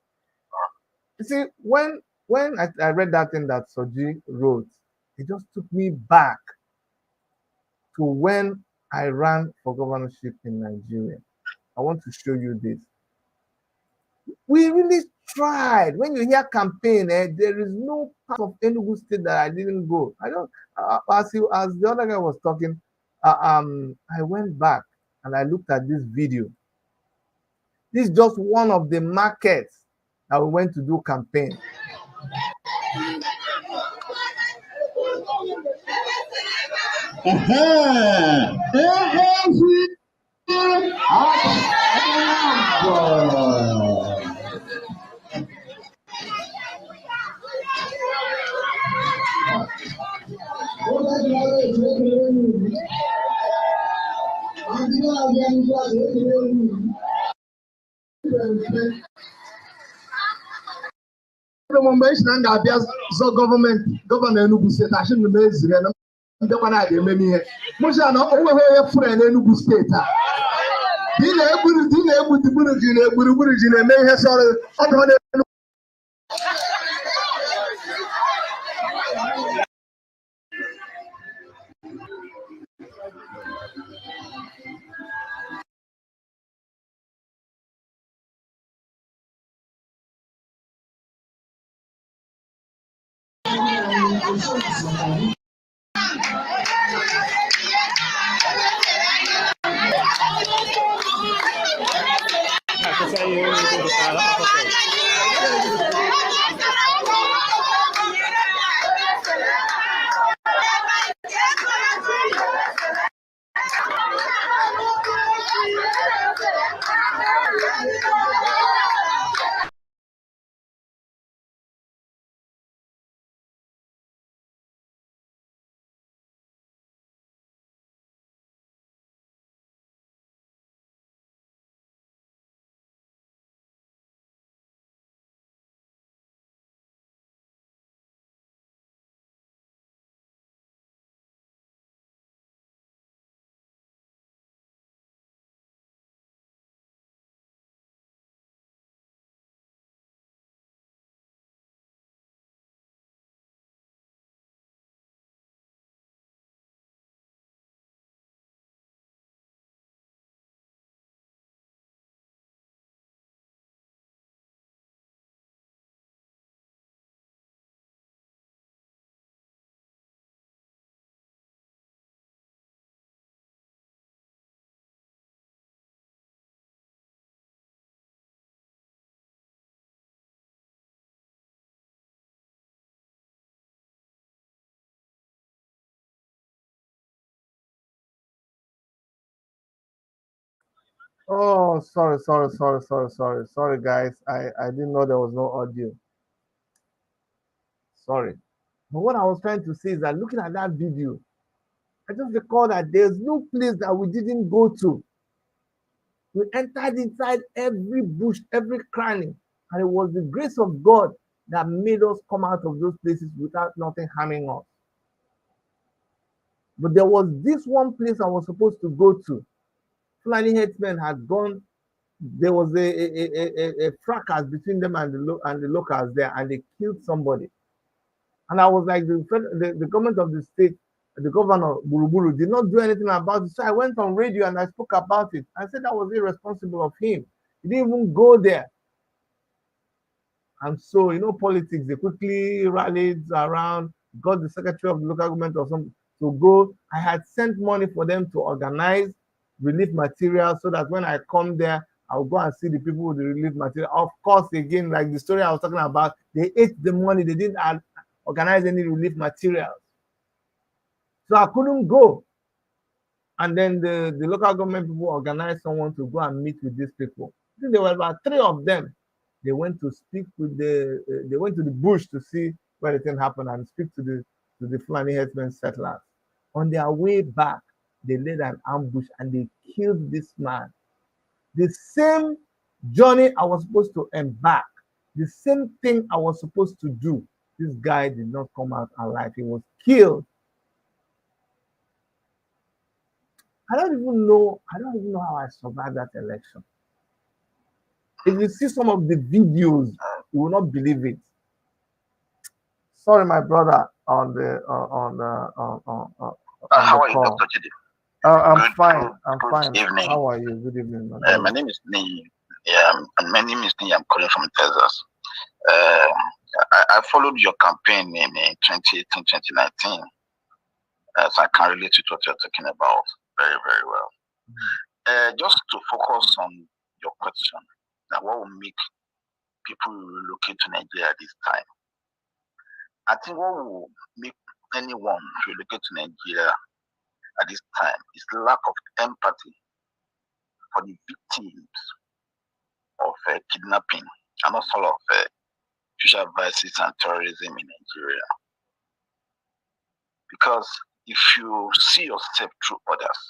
You see, when I read that thing that Soji wrote, it just took me back to when I ran for governorship in Nigeria. I want to show you this. We really tried. When you hear campaign, there is no part of Enugu State that I didn't go. I don't. As the other guy was talking, I went back and I looked at this video. This is just one of the markets that we went to do campaign.
mgbe esi na m ga-abịa zọ gọọmenti gọvanọ Enugu steeti achị na m ezire na ndekwa na ga-eme ihe mụcha na o nweghị onye fụrụ na Enugu steeti a dị na-egburu ji na-egburugburu ji na-eme ihe sọrọ ọdụ n'Enugu.
Oh, sorry, guys. I didn't know there was no audio. Sorry. But what I was trying to say is that looking at that video, I just recall that there's no place that we didn't go to. We entered inside every bush, every cranny, and it was the grace of God that made us come out of those places without nothing harming us. But there was this one place I was supposed to go to. Fulani headsmen had gone. There was a fracas between them and the locals there, and they killed somebody. And I was like, the government of the state, the governor Buruburu did not do anything about it. So I went on radio and I spoke about it. I said that was irresponsible of him. He didn't even go there. And so, politics, they quickly rallied around got the secretary of the local government or something to go. I had sent money for them to organize relief material so that when I come there, I'll go and see the people with the relief material. Of course, again, like the story I was talking about, they ate the money. They didn't organize any relief materials. So I couldn't go. And then the local government people organized someone to go and meet with these people. I think there were about 3 of them. They went to speak with they went to the bush to see where the thing happened and speak to the Fulani herdsmen settlers. On their way back, they laid an ambush and they killed this man. The same journey I was supposed to embark, the same thing I was supposed to do, this guy did not come out alive. He was killed. I don't even know how I survived that election. If you see some of the videos, you will not believe it. Sorry, my brother, on the
how are you,
call.
Dr. Chidi?
I'm fine. I'm
good
fine.
evening.
How are you? Good evening.
My name is Nee. Yeah, and my name is Nee. I'm calling from Texas. I followed your campaign in 2018, 2019. So I can relate to what you're talking about very, very well. Just to focus on your question, now what will make people relocate to Nigeria this time? I think what will make anyone relocate to Nigeria at this time is the lack of empathy for the victims of kidnapping and also of social violence and terrorism in Nigeria. Because if you see yourself through others,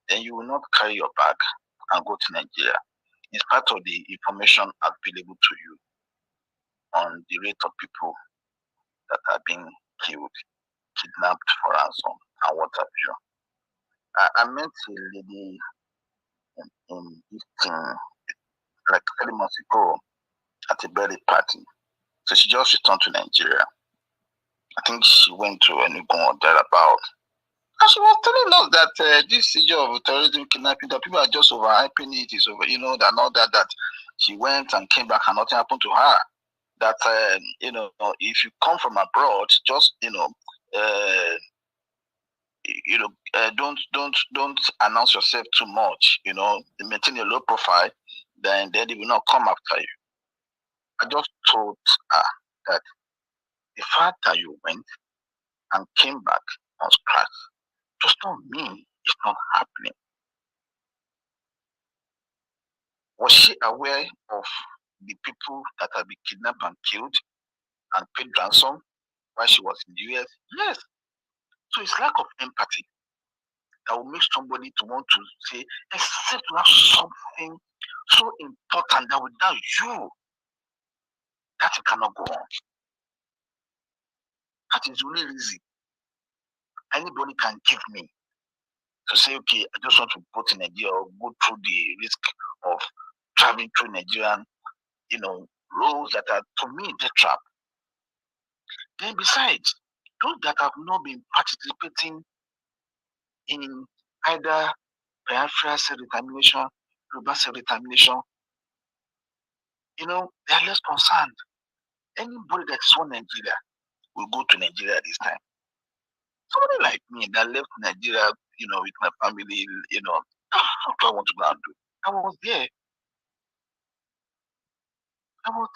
then you will not carry your bag and go to Nigeria. It's part of the information available to you on the rate of people that are being killed, kidnapped for ransom, and what have you. I met a lady in Easton like 3 months ago at a birthday party. So she just returned to Nigeria. I think she went to Enugu or thereabout. And she was telling us that this issue of terrorism, kidnapping, that people are just overhyping it, is over, that and all that she went and came back and nothing happened to her. That, if you come from abroad, just, don't announce yourself too much, maintain a low profile, then they will not come after you. I just told her that the fact that you went and came back on scratch does not mean it's not happening. Was she aware of the people that have been kidnapped and killed and paid ransom while she was in the US? Yes. So it's lack of empathy that will make somebody to want to say, except to have something so important that without you, that it cannot go on. That is really easy. Anybody can give me to say, okay, I just want to go to Nigeria or go through the risk of traveling through Nigerian, roads that are, to me, the trap. Then besides, those that have not been participating in either Biafra self-determination, global self-determination, they are less concerned. Anybody that is from Nigeria will go to Nigeria this time. Somebody like me that left Nigeria, with my family, what do I want to go and do? I was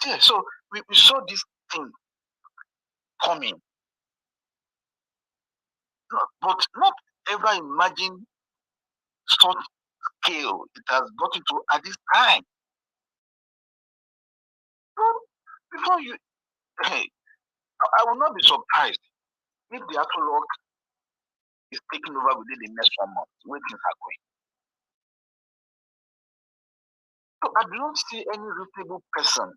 there. So we saw this thing coming. But not ever imagine such scale it has gotten to at this time. Before you, I will not be surprised if the actual is taking over within the next 1 month, where things are going. So I don't see any reasonable person,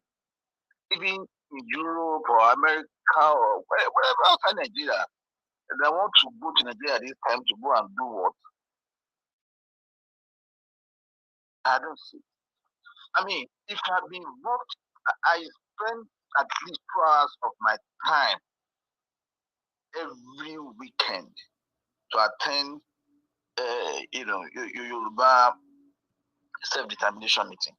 even in Europe or America or wherever outside Nigeria, that want to go to Nigeria this time to go and do what? I don't see. I mean, if I've been worked, I spend at least 2 hours of my time every weekend to attend, Yoruba self-determination meeting.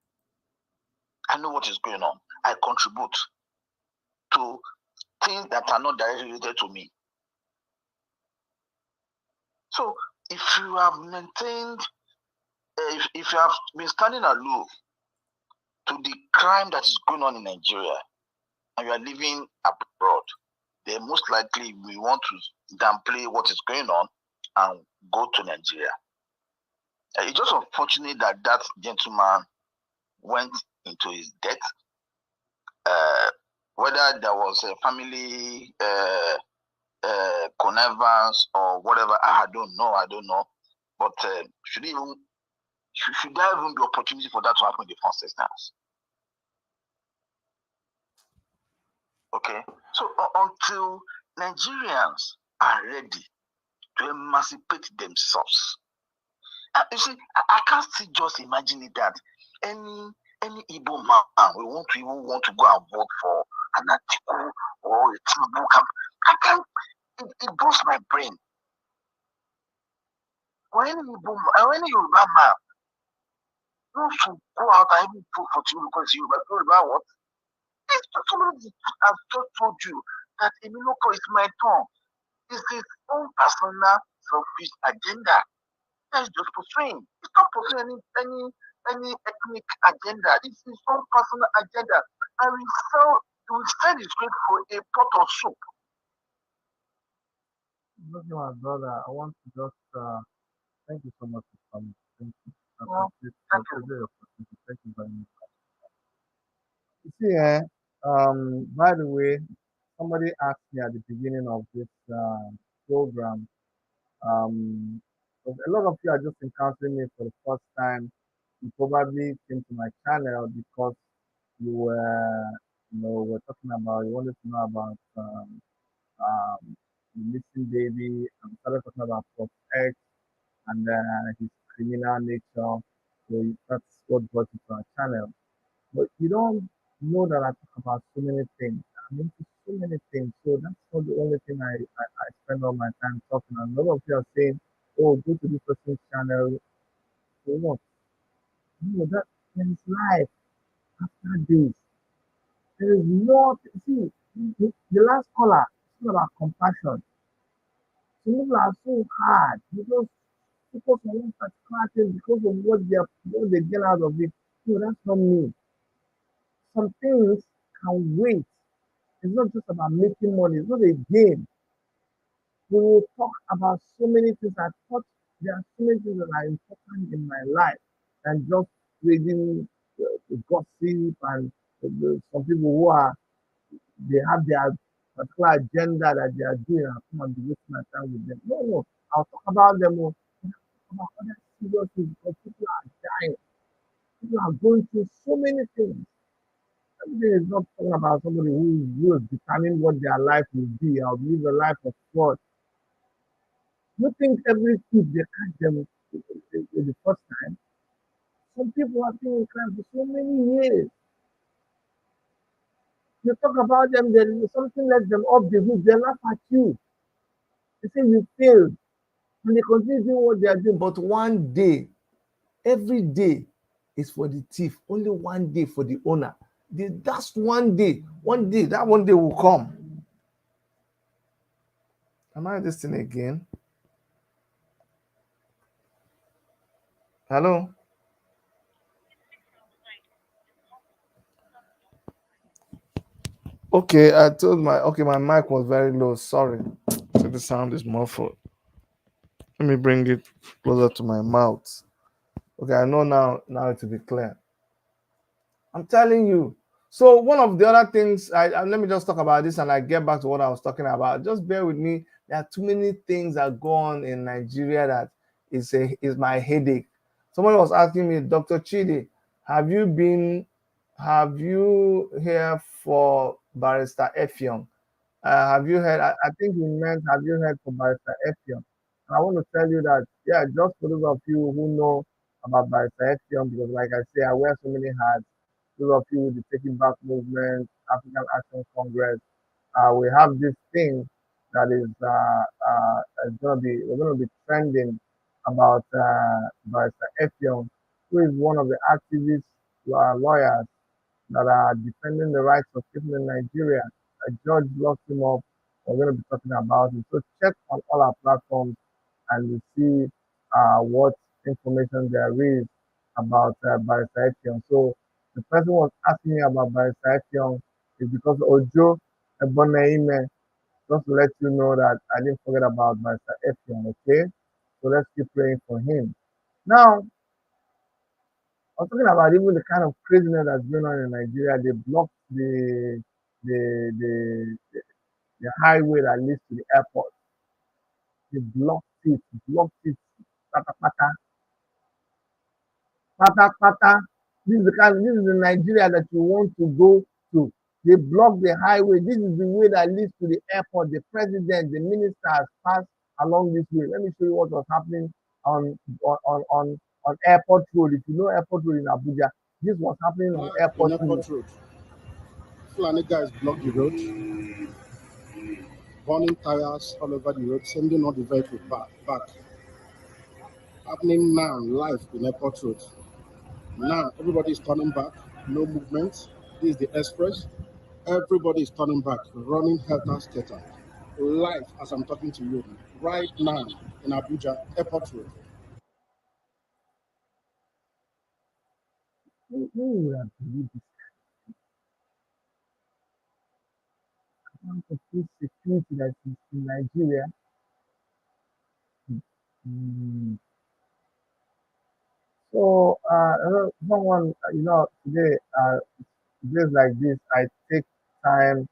I know what is going on. I contribute to things that are not directly related to me. So if you have maintained, if you have been standing aloof to the crime that is going on in Nigeria, and you are living abroad, then most likely we want to downplay what is going on and go to Nigeria. It's just unfortunate that that gentleman went into his death. Whether there was a family connivance or whatever, I don't know. But should there even be opportunity for that to happen in the first instance? Okay, so until Nigerians are ready to emancipate themselves, you see, I can't still just imagine it that any Igbo man will want to go and vote for an article or a Tinubu camp. I can't. It blows my brain. Or any Yoruba man wants to go out and even vote for Tinubu because Yoruba what? Somebody has just told you that Emiloko is my turn. It's his own personal selfish agenda. That's just pursuing. It's not pursuing any ethnic agenda. It's his own personal agenda. And we sell it straight for a pot of soup.
Look, my brother, I want to just thank you so much for coming. Thank you.
Thank you.
Thank you very much. You see, by the way, somebody asked me at the beginning of this program. A lot of you are just encountering me for the first time. You probably came to my channel because you were talking about, you wanted to know about the missing baby, and started talking about Prof X and his criminal nature. So that's what brought you to our channel. But you don't know that I talk about so many things. I'm into so many things. So that's not the only thing I spend all my time talking. And a lot of you are saying, oh, go to this person's channel. So what? No, that there is life after this. There is not, see, the last caller is about compassion. Some people are so hard because focus on one particular thing because of what they get out of it. No, that's not me. Some things can wait. It's not just about making money. It's not a game. We will talk about so many things. I thought there are so many things that are important in my life than just reading the gossip and some people they have their particular agenda that they are doing and come and be wasting my time with them. No, no. I'll talk about them. I'll talk about other serious things because people are dying. People are going through so many things. Everything is not talking about somebody who will determine what their life will be or live a life of fraud. You think every thief they catch them the first time? Some people have been in crime for so many years. You talk about them, then something lets them off the hook, they laugh at you. They say you failed. And they continue doing what they are doing. But one day, every day is for the thief, only one day for the owner. That's one day, that one day will come. Am I this thing again? Hello? Okay, my mic was very low. Sorry. So the sound is muffled. Let me bring it closer to my mouth. Okay, I know now it will be clear. I'm telling you. So one of the other things, let me just talk about this and I get back to what I was talking about. Just bear with me. There are too many things that go on in Nigeria that is my headache. Someone was asking me, Dr. Chidi, have you here for Barrister Effiong? Have you heard? I think he meant, have you heard from Barrister Effiong? And I want to tell you that, yeah, just for those of you who know about Barrister Effiong, because like I say, I wear so many hats. Those of you with the Taking Back movement, African Action Congress, we have this thing that is we're gonna be trending about Barrister Effiong, who is one of the activist lawyers that are defending the rights of people in Nigeria. George locked him up. We're going to be talking about it. So check on all our platforms and you see what information there is about Barrister Effiong. So the person was asking me about Barrister Effiong is because Ojo Ebonaime, just to let you know that I didn't forget about Barrister Effiong, okay? So let's keep praying for him. Now, I'm talking about even the kind of craziness that's going on in Nigeria. They blocked the the the highway that leads to the airport. They blocked it, pata pata, pata pata. This is the Nigeria that you want to go to. They block the highway. This is the way that leads to the airport. The president, the ministers pass along this way. Let me show you what was happening on on airport road. If you know airport road in Abuja, this was happening on
In
airport road.
airport road, Fulani guys blocked the road, burning tires all over the road, sending all the vehicles back. Happening now, live in airport road. Now, everybody is turning back, no movement. This is the express. Everybody is turning back, running helter skelter. Live as I'm talking to you, right now in Abuja, airport road.
Who would have believed this amount of insecurity that is in Nigeria? Mm. So, someone, today, days like this, I take time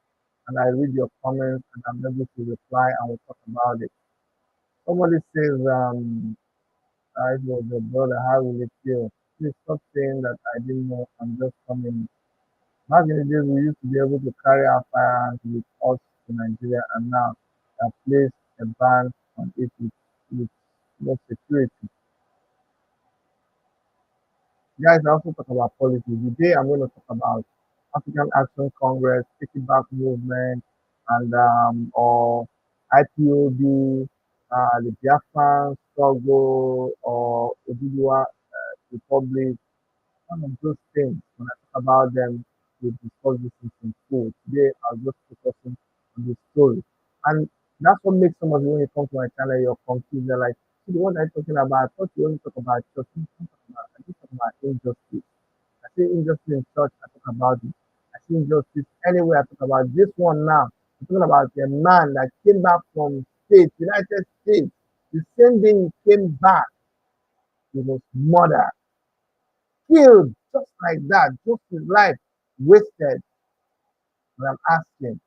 and I read your comments and I'm able to reply and we'll talk about it. Somebody says, it was your brother, how will it feel? Please stop saying that I didn't know, I'm just coming. Back in the days, we used to be able to carry our firearms with us to Nigeria, and now they have placed a ban on it with no security. Guys, I also talk about policy. Today, I'm going to talk about African Action Congress, Take It Back movement, and or IPOB, the Biafran struggle, or Oduduwa Republic. One of those things, when I talk about them, we discuss this in full. Today, I'll just focusing on the story. And that's what makes some of you, when you come to my channel, you're confused. They're like, see, what are you talking about? I thought you only talk about church. I just talk about injustice. I say injustice in church, I talk about it. I see injustice anywhere, I talk about this one now. I'm talking about a man that came back from States, United States. The same day he came back, he was murdered, killed just like that, just his life wasted. And I'm asking,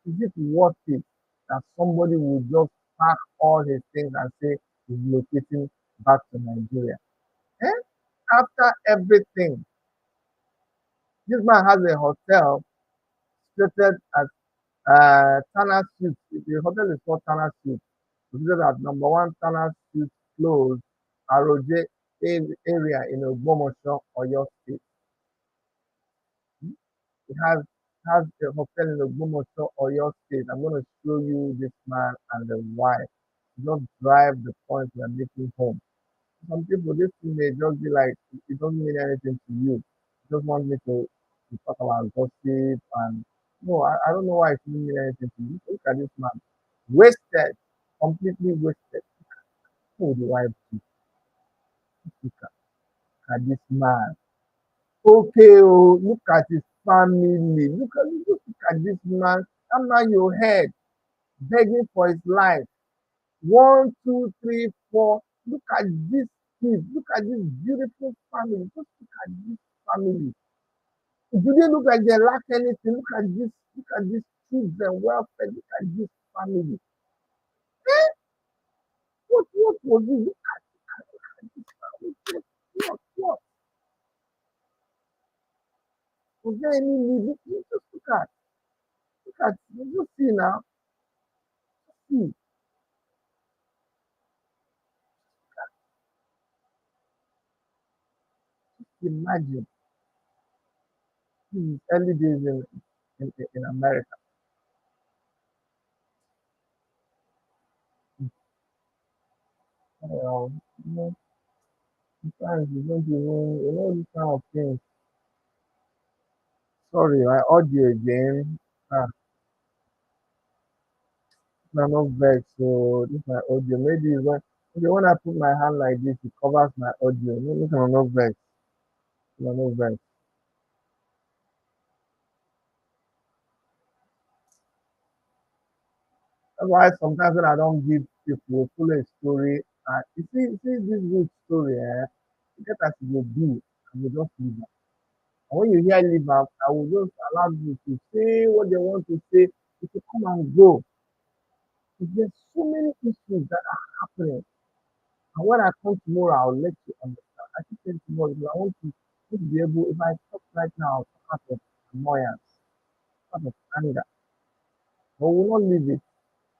is it worth it that somebody will just pack all his things and say he's relocating back to Nigeria? Eh? After everything, this man has a hotel situated at Tana Suite. The hotel is called Tana Suite. Located at number one Tana Suite Close, Aroje area in Ogbomoso, Oyo State. It has a hotel in Ogbomoso, Oyo State. I'm going to show you this man and the wife. Just drive the point we are making home. Some people, this thing may just be like, it doesn't mean anything to you. You just want me to talk about gossip and no, I don't know why it didn't mean anything to you. Look at this man. Wasted, completely wasted. Who would the wife do? Look at this man. Okay, oh, look at his family. Look at this man. That man your head, begging for his life. One, two, three, four. Look at this kid. Look at this beautiful family. Just look at this family. Do they look like they lack anything? Look at this. Look at these children, well fed. Look at this family. Eh? What was it? Look at this family. What? Was there any need? Just look at, you just see now. See, imagine. This is early days in America. You know, sometimes you don't even, these kind of things. Sorry, I audio again. Ah, No, no vex. So this my audio. Maybe it's when I put my hand like this, it covers my audio. No, no vex. No, no vex. That's why sometimes when I don't give people a full story, you see this good story, you get as it will be, and you just leave am. And when you hear leave am, I will just allow you to say what they want to say. It will come and go. There's so many issues that are happening. And when I come tomorrow, I'll let you understand. I keep saying tomorrow, because I want to be able, if I talk right now, I'll talk out of annoyance, out of anger. But we will not leave it.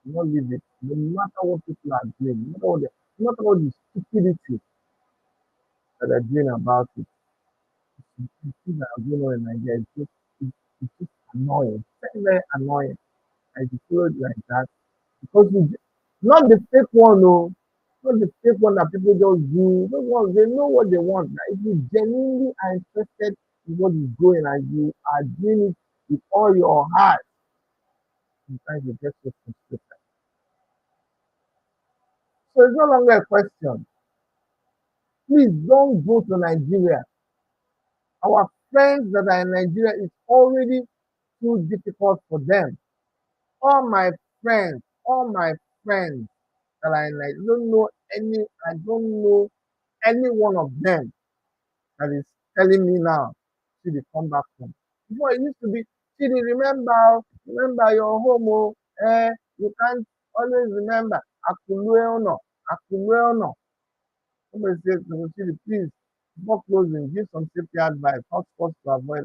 We will not leave it. No matter what people are doing, no matter what the stupidity that they're doing about it, the things that are going on in Nigeria it's just annoying. Very, very annoying. I just feel it like that. Because not the fake one, no. Not the fake one that people just do. Those ones, they know what they want. Now, if you genuinely are interested in what is going and you are doing it with all your heart, sometimes you get so frustrated. So it's no longer a question. Please don't go to Nigeria. Our friends that are in Nigeria, it's already too difficult for them. All my friends that are in Nigeria, I don't know any one of them that is telling me now, see they come back home. Before it used to be, see they remember your home, you can't always remember. Akulueono, Akulueono. Somebody says, see, please, before closing, give some safety advice, hotspots to avoid,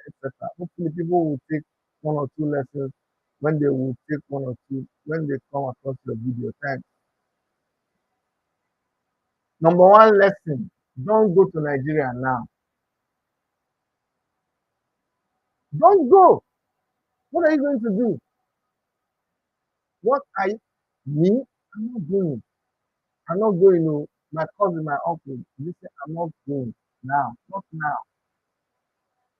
etc. Hopefully, people will take one or two lessons when they will take one or two, when they come across your video. Thanks. Number one lesson, don't go to Nigeria now. Don't go. What are you going to do? What are you? Me? I'm not going. I'm not going. No. My cousin, my uncle, they say I'm not going now. Not now.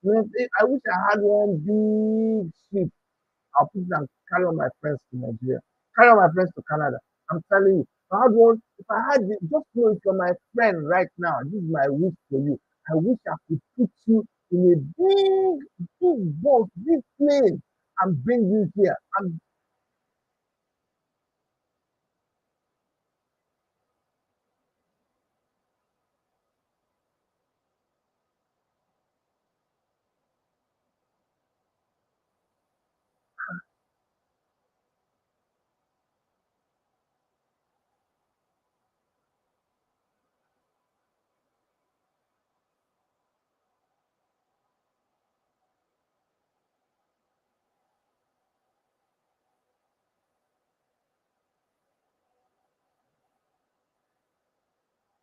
I wish I had one big ship. I'll put it and carry on my friends to Nigeria. Carry on my friends to Canada. I'm telling you. If I had just know if you're my friend right now, this is my wish for you. I wish I could put you in a big boat, big plane, and bring you here.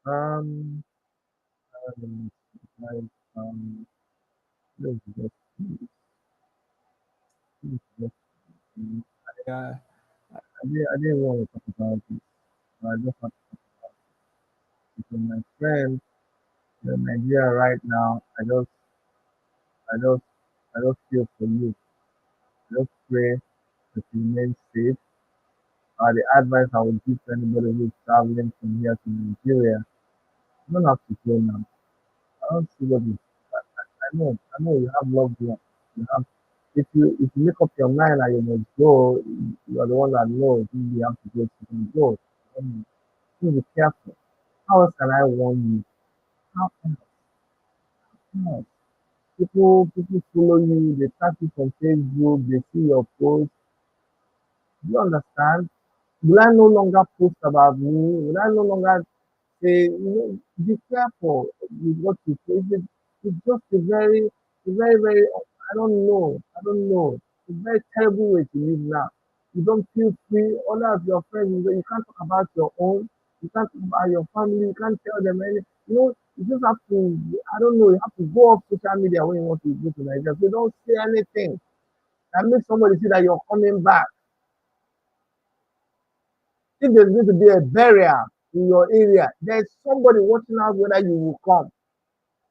Um, um, like, um, let's just, let's just, I didn't want to talk about it. But I just want to talk it. So my friend in Nigeria right now, I just, I just feel for you. I just pray that you remain safe. The advice I would give to anybody who is traveling from here to Nigeria, you don't have to go now. I don't see what is. I know you have loved ones. You have. If you make up your mind that you must go, you are the one that knows you have to go. You can go. Please be careful. How else can I warn you? How else? People follow you. They track you from Facebook. They see your posts. Do you understand? Will I no longer post about me? Will I no longer say, be careful with what you say? It's just very, I don't know. I don't know. It's a very terrible way to live now. You don't feel free. All of your friends, you can't talk about your own. You can't talk about your family. You can't tell them anything. You just have to, I don't know, you have to go off social media when you want to go to Nigeria. So don't say anything. That makes somebody see that you're coming back. If there's going to be a barrier in your area, there's somebody watching out whether you will come.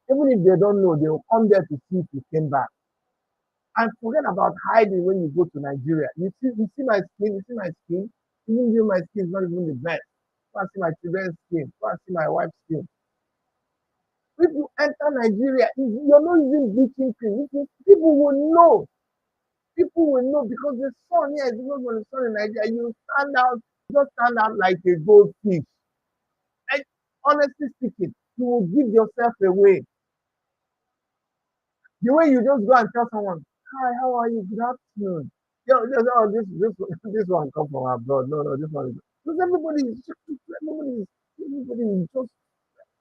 Even if they don't know, they will come there to see if you came back. And forget about hiding when you go to Nigeria. You see my skin, you see my skin. Even though my skin is not even the best. Go and see my children's skin. Go and see my wife's skin. If you enter Nigeria, if you're not using bleaching cream, people will know. People will know because the sun here is different from the sun in Nigeria. You stand out, just stand out like a goldfish. And honestly speaking, you will give yourself away. The way you just go and tell someone, "Hi, how are you? Good afternoon." Oh, this one come from abroad. No, this one is because everybody is just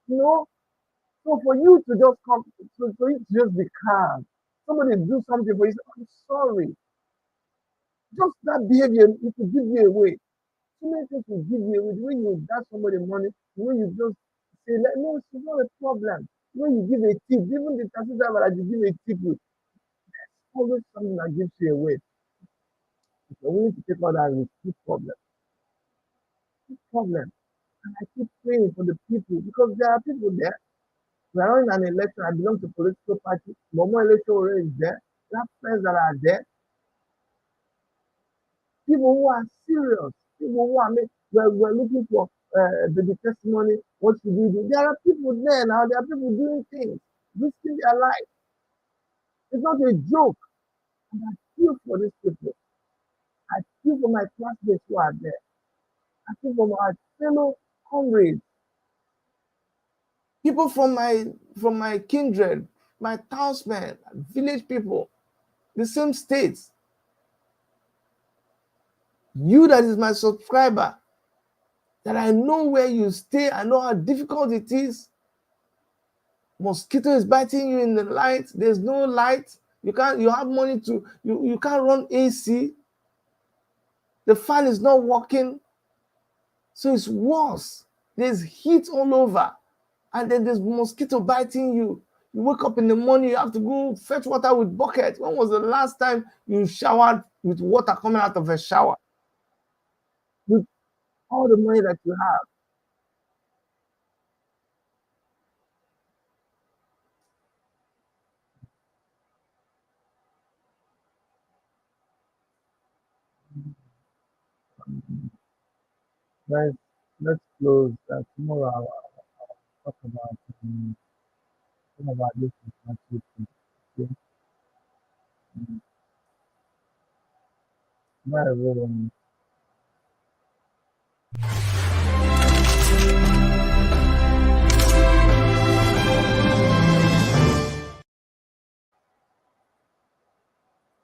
you know. So for you to just come, so for you to just be calm, somebody do something for you. Say, I'm sorry. Just that behavior, it will give you away. So many things will give you away. The way you dash somebody money, the way you just say, like, no, it's not a problem. The way you give a tip, even the taxi driver that you give a tip with, always something that gives you away. If you're willing to take all that risk, it's problem. It's problem. And I keep praying for the people because there are people there. We are running an election. I belong to a political party. Momo election already is there. We have friends that are there. People who are serious. People who are we're looking for the testimony. What should we do? There are people there now. There are people doing things, risking their life. It's not a joke. And I feel for these people. I feel for my classmates who are there. I feel for my fellow comrades. People from my kindred, my townsmen, village people, the same states. You that is my subscriber, that I know where you stay, I know how difficult it is. Mosquito is biting you in the light. There's no light. You have money you can't run AC. The fan is not working. So it's worse. There's heat all over. And then there's mosquito biting you. You wake up in the morning, you have to go fetch water with bucket. When was the last time you showered with water coming out of a shower? With all the money that you have. Let's let's close. Tomorrow I'll talk about some of our listeners. Okay? Bye everyone.